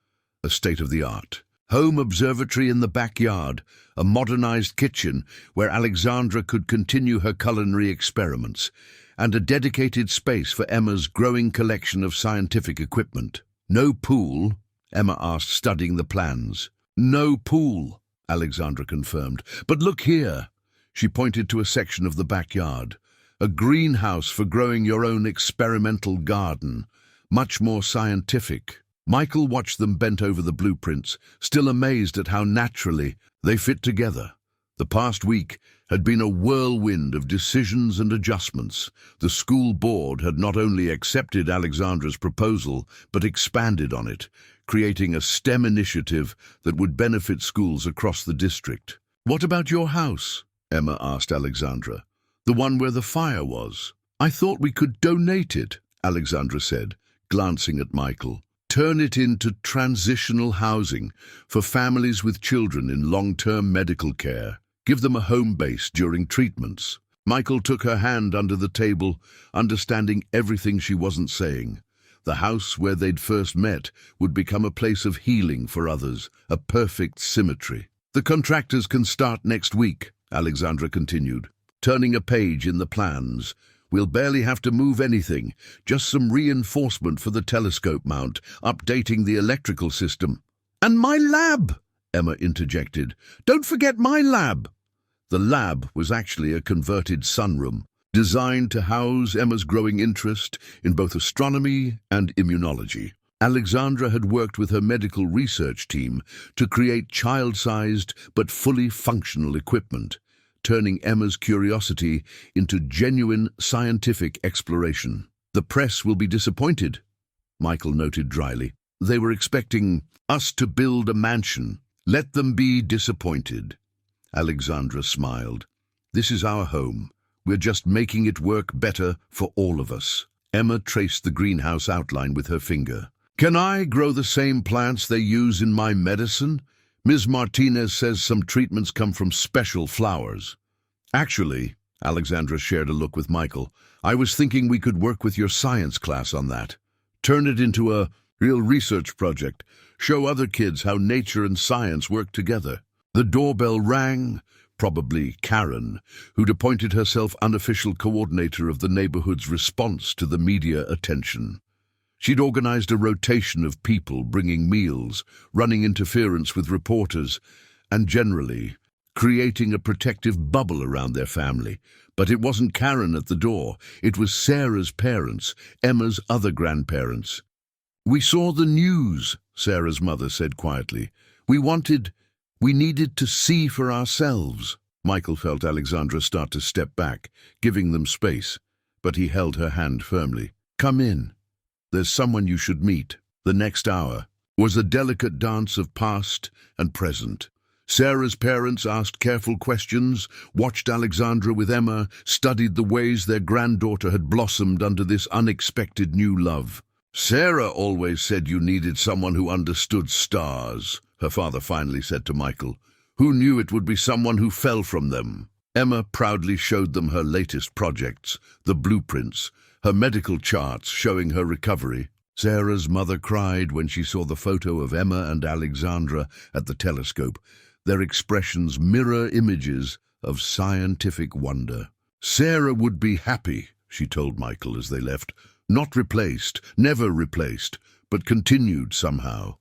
S1: a state-of-the-art home observatory in the backyard, a modernized kitchen where Alexandra could continue her culinary experiments, and a dedicated space for Emma's growing collection of scientific equipment. "No pool?" Emma asked, studying the plans. "No pool," Alexandra confirmed. "But look here." She pointed to a section of the backyard. "A greenhouse for growing your own experimental garden. Much more scientific." Michael watched them bent over the blueprints, still amazed at how naturally they fit together. The past week had been a whirlwind of decisions and adjustments. The school board had not only accepted Alexandra's proposal, but expanded on it, creating a STEM initiative that would benefit schools across the district. "What about your house?" Emma asked Alexandra. "The one where the fire was." "I thought we could donate it," Alexandra said, glancing at Michael. "Turn it into transitional housing for families with children in long-term medical care. Give them a home base during treatments." Michael took her hand under the table, understanding everything she wasn't saying. The house where they'd first met would become a place of healing for others, a perfect symmetry. "The contractors can start next week," Alexandra continued, turning a page in the plans. "We'll barely have to move anything, just some reinforcement for the telescope mount, updating the electrical system." "And my lab," Emma interjected. "Don't forget my lab." The lab was actually a converted sunroom, designed to house Emma's growing interest in both astronomy and immunology. Alexandra had worked with her medical research team to create child-sized but fully functional equipment, turning Emma's curiosity into genuine scientific exploration. "The press will be disappointed," Michael noted dryly. "They were expecting us to build a mansion." "Let them be disappointed," Alexandra smiled. "This is our home. We're just making it work better for all of us." Emma traced the greenhouse outline with her finger. "Can I grow the same plants they use in my medicine? Ms. Martinez says some treatments come from special flowers." "Actually," Alexandra shared a look with Michael, "I was thinking we could work with your science class on that. Turn it into a real research project. Show other kids how nature and science work together." The doorbell rang, probably Karen, who'd appointed herself unofficial coordinator of the neighborhood's response to the media attention. She'd organized a rotation of people bringing meals, running interference with reporters, and generally creating a protective bubble around their family. But it wasn't Karen at the door. It was Sarah's parents, Emma's other grandparents. "We saw the news," Sarah's mother said quietly. We needed to see for ourselves." Michael felt Alexandra start to step back, giving them space, but he held her hand firmly. "Come in. There's someone you should meet." The next hour was a delicate dance of past and present. Sarah's parents asked careful questions, watched Alexandra with Emma, studied the ways their granddaughter had blossomed under this unexpected new love. "Sarah always said you needed someone who understood stars," her father finally said to Michael. "Who knew it would be someone who fell from them?" Emma proudly showed them her latest projects, the blueprints, her medical charts showing her recovery. Sarah's mother cried when she saw the photo of Emma and Alexandra at the telescope, their expressions mirror images of scientific wonder. "Sarah would be happy," she told Michael as they left. Not replaced, never replaced, but continued somehow.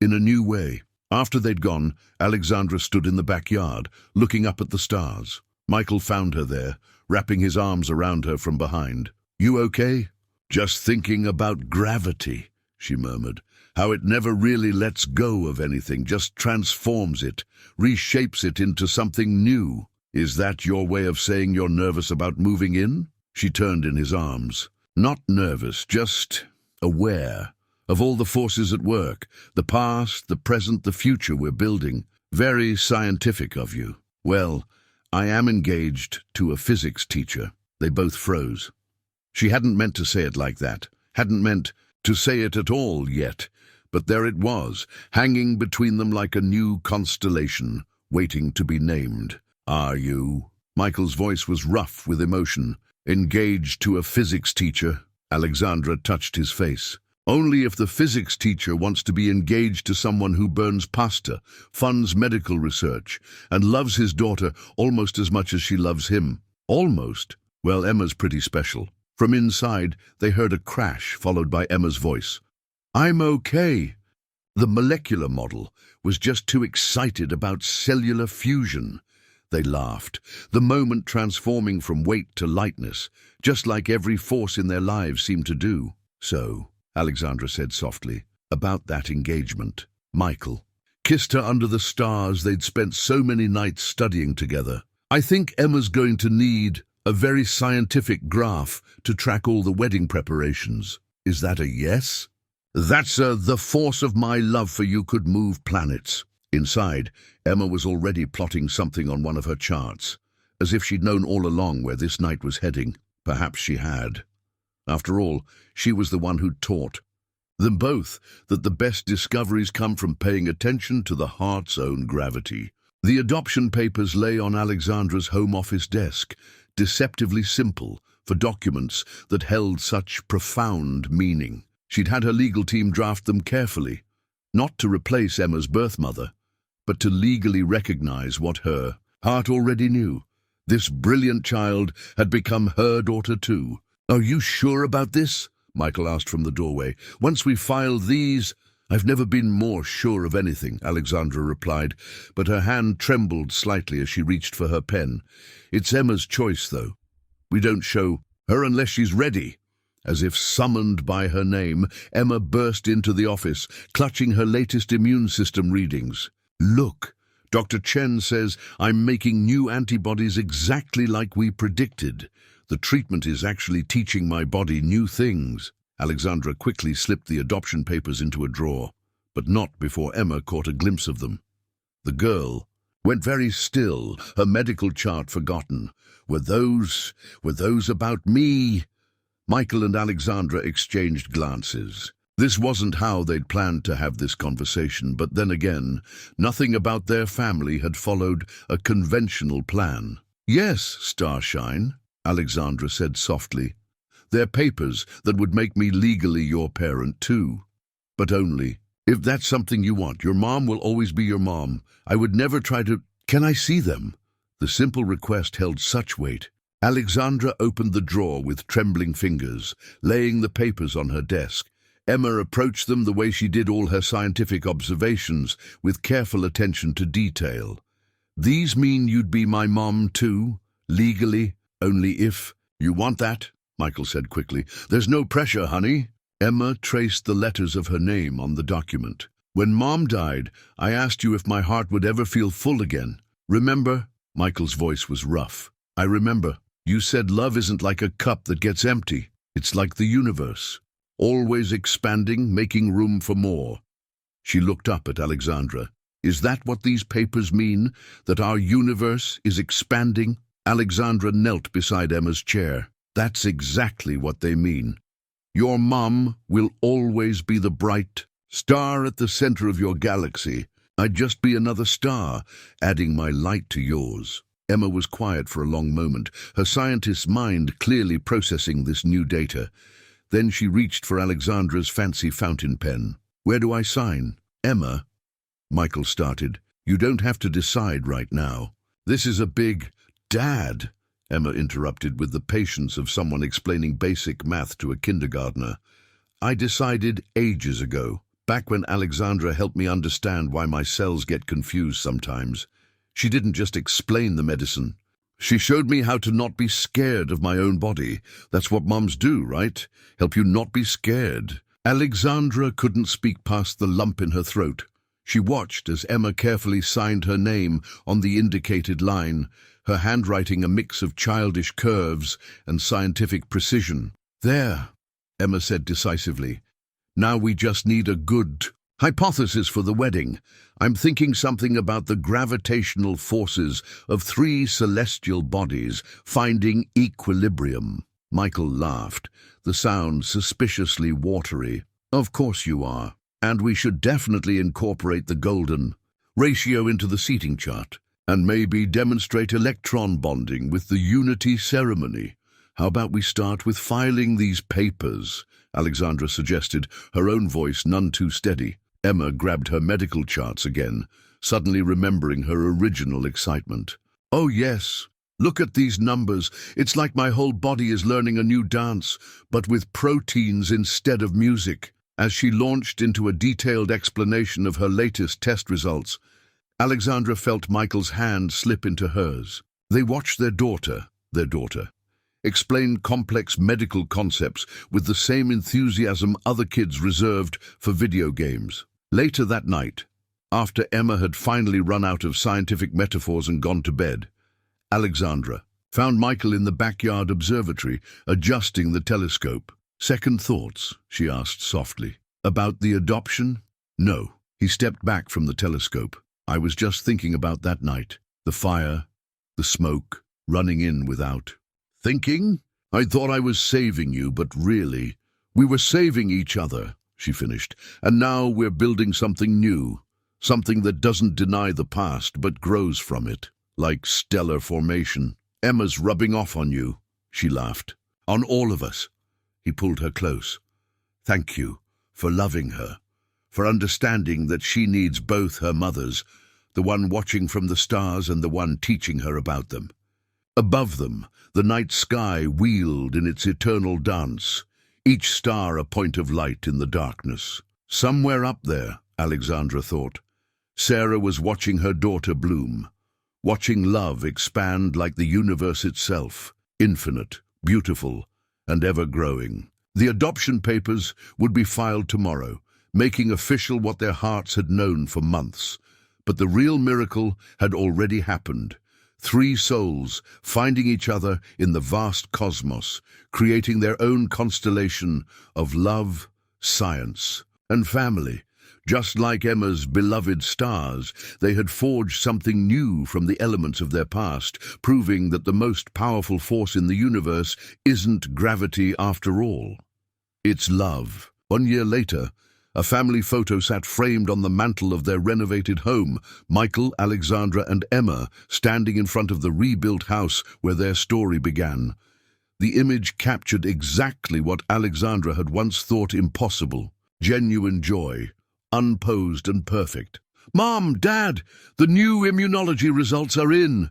S1: In a new way. After they'd gone, Alexandra stood in the backyard, looking up at the stars. Michael found her there, wrapping his arms around her from behind. "You okay?" "Just thinking about gravity," she murmured. "How it never really lets go of anything, just transforms it, reshapes it into something new. Is that your way of saying you're nervous about moving in?" She turned in his arms. "Not nervous, just aware of all the forces at work, the past, the present, the future we're building. Very scientific of you." "Well, I am engaged to a physics teacher." They both froze. She hadn't meant to say it like that, hadn't meant to say it at all yet, but there it was, hanging between them like a new constellation, waiting to be named. "Are you?" Michael's voice was rough with emotion. "Engaged to a physics teacher?" Alexandra touched his face. "Only if the physics teacher wants to be engaged to someone who burns pasta, funds medical research, and loves his daughter almost as much as she loves him." Almost? Well, Emma's pretty special. From inside, they heard a crash, followed by Emma's voice. "I'm okay." The molecular model was just too excited about cellular fusion. They laughed, the moment transforming from weight to lightness, just like every force in their lives seemed to do. "So," Alexandra said softly, "about that engagement." Michael kissed her under the stars they'd spent so many nights studying together. "I think Emma's going to need a very scientific graph to track all the wedding preparations. Is that a yes?" "That's the force of my love for you could move planets." Inside, Emma was already plotting something on one of her charts, as if she'd known all along where this night was heading. Perhaps she had. After all, she was the one who'd taught them both that the best discoveries come from paying attention to the heart's own gravity. The adoption papers lay on Alexandra's home office desk, deceptively simple for documents that held such profound meaning. She'd had her legal team draft them carefully, not to replace Emma's birth mother, but to legally recognize what her heart already knew. This brilliant child had become her daughter too. "Are you sure about this?" Michael asked from the doorway. "Once we filed these—" "I've never been more sure of anything," Alexandra replied, but her hand trembled slightly as she reached for her pen. "It's Emma's choice, though. We don't show her unless she's ready." As if summoned by her name, Emma burst into the office, clutching her latest immune system readings. "Look, Dr. Chen says I'm making new antibodies exactly like we predicted. The treatment is actually teaching my body new things." Alexandra quickly slipped the adoption papers into a drawer, but not before Emma caught a glimpse of them. The girl went very still, her medical chart forgotten. Were those about me?" Michael and Alexandra exchanged glances. This wasn't how they'd planned to have this conversation, but then again, nothing about their family had followed a conventional plan. "Yes, Starshine," Alexandra said softly. "They're papers that would make me legally your parent too. But only if that's something you want. Your mom will always be your mom. I would never try to—" "Can I see them?" The simple request held such weight. Alexandra opened the drawer with trembling fingers, laying the papers on her desk. Emma approached them the way she did all her scientific observations, with careful attention to detail. "These mean you'd be my mom too, legally, only if—" "You want that?" Michael said quickly. "There's no pressure, honey." Emma traced the letters of her name on the document. "When Mom died, I asked you if my heart would ever feel full again. Remember?" Michael's voice was rough. "I remember. You said love isn't like a cup that gets empty. It's like the universe, always expanding, making room for more." She looked up at Alexandra. "Is that what these papers mean, that our universe is expanding?" Alexandra knelt beside Emma's chair. "That's exactly what they mean. Your mom will always be the bright star at the center of your galaxy. I'd just be another star, adding my light to yours." Emma was quiet for a long moment, her scientist's mind clearly processing this new data. Then she reached for Alexandra's fancy fountain pen. "Where do I sign?" "Emma," Michael started, "you don't have to decide right now. This is a big—" "Dad," Emma interrupted with the patience of someone explaining basic math to a kindergartner. I decided ages ago, back when Alexandra helped me understand why my cells get confused sometimes. She didn't just explain the medicine. She showed me how to not be scared of my own body. That's what moms do, right? Help you not be scared. Alexandra couldn't speak past the lump in her throat. She watched as Emma carefully signed her name on the indicated line, her handwriting a mix of childish curves and scientific precision. There, Emma said decisively. Now we just need a good hypothesis for the wedding. I'm thinking something about the gravitational forces of 3 celestial bodies finding equilibrium. Michael laughed, the sound suspiciously watery. Of course you are. And we should definitely incorporate the golden ratio into the seating chart, and maybe demonstrate electron bonding with the unity ceremony. How about we start with filing these papers? Alexandra suggested, her own voice none too steady. Emma grabbed her medical charts again, suddenly remembering her original excitement. Oh yes, look at these numbers. It's like my whole body is learning a new dance, but with proteins instead of music. As she launched into a detailed explanation of her latest test results, Alexandra felt Michael's hand slip into hers. They watched their daughter, explain complex medical concepts with the same enthusiasm other kids reserved for video games. Later that night, after Emma had finally run out of scientific metaphors and gone to bed, Alexandra found Michael in the backyard observatory, adjusting the telescope. Second thoughts, she asked softly. About the adoption? No. He stepped back from the telescope. I was just thinking about that night. The fire, the smoke, running in without. Thinking? I thought I was saving you, but really, we were saving each other, she finished. And now we're building something new. Something that doesn't deny the past, but grows from it. Like stellar formation. Emma's rubbing off on you, she laughed. On all of us. He pulled her close. Thank you for loving her, for understanding that she needs both her mothers, the one watching from the stars and the one teaching her about them. Above them, the night sky wheeled in its eternal dance, each star a point of light in the darkness. Somewhere up there, Alexandra thought, Sarah was watching her daughter bloom, watching love expand like the universe itself, infinite, beautiful, and ever-growing. The adoption papers would be filed tomorrow, making official what their hearts had known for months. But the real miracle had already happened. 3 souls finding each other in the vast cosmos, creating their own constellation of love, science, and family. Just like Emma's beloved stars, they had forged something new from the elements of their past, proving that the most powerful force in the universe isn't gravity after all. It's love. 1 year later, a family photo sat framed on the mantel of their renovated home, Michael, Alexandra, and Emma standing in front of the rebuilt house where their story began. The image captured exactly what Alexandra had once thought impossible: genuine joy, unposed and perfect. Mom, Dad, the new immunology results are in.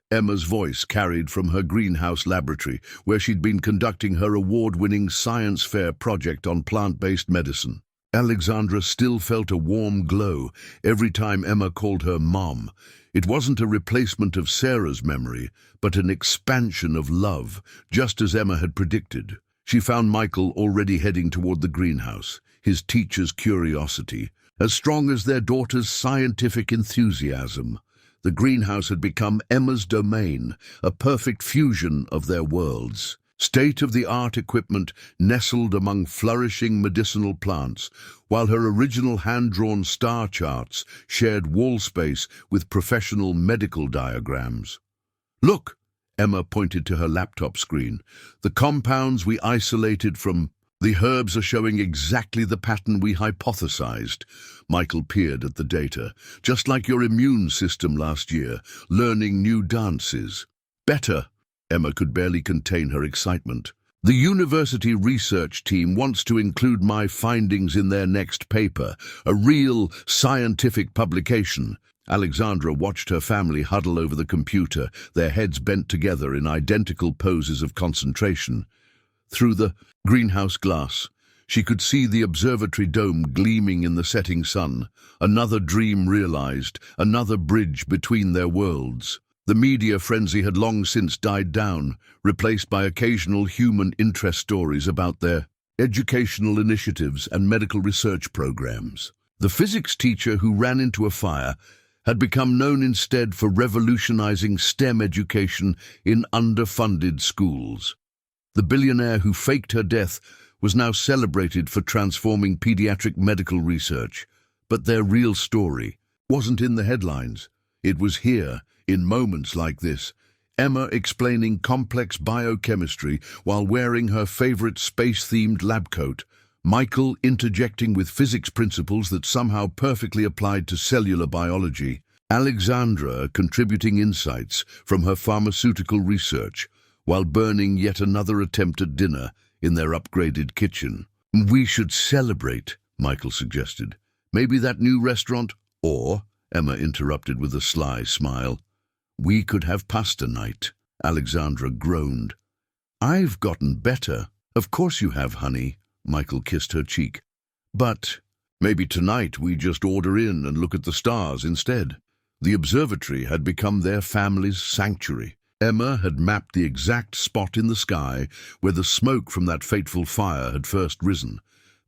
S1: Emma's voice carried from her greenhouse laboratory, where she'd been conducting her award-winning science fair project on plant-based medicine. Alexandra still felt a warm glow every time Emma called her Mom. It wasn't a replacement of Sarah's memory, but an expansion of love, just as Emma had predicted. She found Michael already heading toward the greenhouse, his teacher's curiosity, as strong as their daughter's scientific enthusiasm. The greenhouse had become Emma's domain, a perfect fusion of their worlds. State-of-the-art equipment nestled among flourishing medicinal plants, while her original hand-drawn star charts shared wall space with professional medical diagrams. Look, Emma pointed to her laptop screen. The compounds we isolated from the herbs are showing exactly the pattern we hypothesized. Michael peered at the data, just like your immune system last year, learning new dances. Better. Emma could barely contain her excitement. The university research team wants to include my findings in their next paper, a real scientific publication. Alexandra watched her family huddle over the computer, their heads bent together in identical poses of concentration. Through the greenhouse glass, she could see the observatory dome gleaming in the setting sun. Another dream realized, another bridge between their worlds. The media frenzy had long since died down, replaced by occasional human interest stories about their educational initiatives and medical research programs. The physics teacher who ran into a fire had become known instead for revolutionizing STEM education in underfunded schools. The billionaire who faked her death was now celebrated for transforming pediatric medical research. But their real story wasn't in the headlines. It was here, in moments like this, Emma explaining complex biochemistry while wearing her favorite space-themed lab coat, Michael interjecting with physics principles that somehow perfectly applied to cellular biology, Alexandra contributing insights from her pharmaceutical research, while burning yet another attempt at dinner in their upgraded kitchen. "We should celebrate," Michael suggested. "Maybe that new restaurant?" "Or," Emma interrupted with a sly smile, "we could have pasta night." Alexandra groaned. "I've gotten better." "Of course you have, honey." Michael kissed her cheek. "But maybe tonight we just order in and look at the stars instead." The observatory had become their family's sanctuary. Emma had mapped the exact spot in the sky where the smoke from that fateful fire had first risen,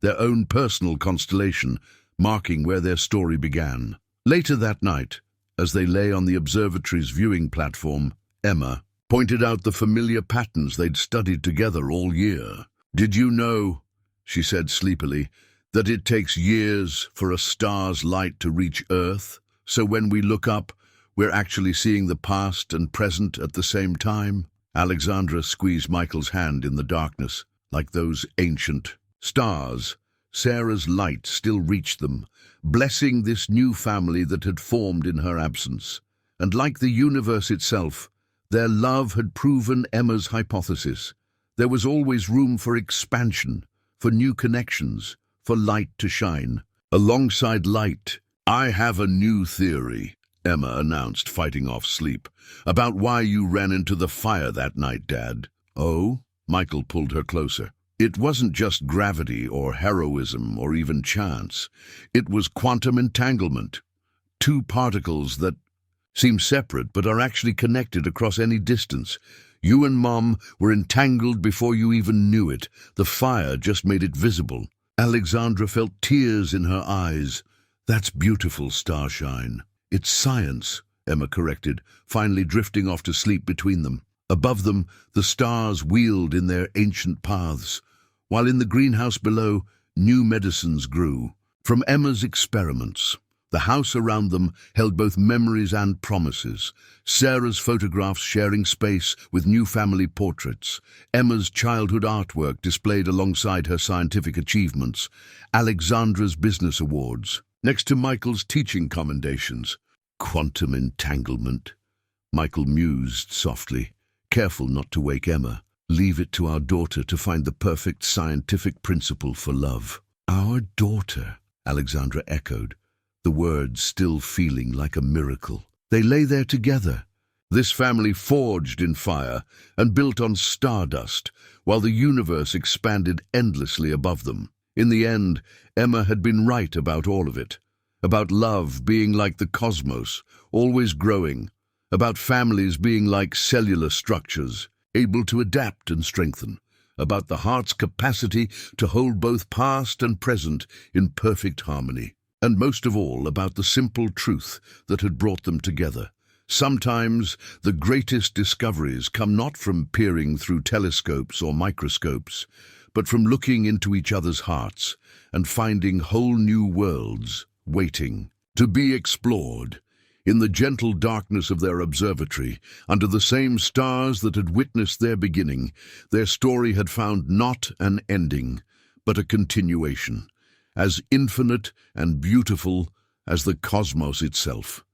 S1: their own personal constellation, marking where their story began. Later that night, as they lay on the observatory's viewing platform, Emma pointed out the familiar patterns they'd studied together all year. "Did you know," she said sleepily, "that it takes years for a star's light to reach Earth? So when we look up, we're actually seeing the past and present at the same time?" Alexandra squeezed Michael's hand in the darkness. Like those ancient stars, Sarah's light still reached them, blessing this new family that had formed in her absence. And like the universe itself, their love had proven Emma's hypothesis. There was always room for expansion, for new connections, for light to shine. Alongside light, "I have a new theory," Emma announced, fighting off sleep, "about why you ran into the fire that night, Dad." "Oh?" Michael pulled her closer. "It wasn't just gravity or heroism or even chance. It was quantum entanglement. Two particles that seem separate but are actually connected across any distance. You and Mom were entangled before you even knew it. The fire just made it visible." Alexandra felt tears in her eyes. "That's beautiful, Starshine." "It's science," Emma corrected, finally drifting off to sleep between them. Above them, the stars wheeled in their ancient paths, while in the greenhouse below, new medicines grew. From Emma's experiments, the house around them held both memories and promises. Sarah's photographs sharing space with new family portraits, Emma's childhood artwork displayed alongside her scientific achievements, Alexandra's business awards, next to Michael's teaching commendations. "Quantum entanglement," Michael mused softly, careful not to wake Emma. "Leave it to our daughter to find the perfect scientific principle for love." "Our daughter," Alexandra echoed, the words still feeling like a miracle. They lay there together, this family forged in fire and built on stardust, while the universe expanded endlessly above them. In the end, Emma had been right about all of it. About love being like the cosmos, always growing. About families being like cellular structures, able to adapt and strengthen. About the heart's capacity to hold both past and present in perfect harmony. And most of all, about the simple truth that had brought them together. Sometimes the greatest discoveries come not from peering through telescopes or microscopes, but from looking into each other's hearts and finding whole new worlds waiting to be explored. In the gentle darkness of their observatory, under the same stars that had witnessed their beginning, their story had found not an ending, but a continuation, as infinite and beautiful as the cosmos itself.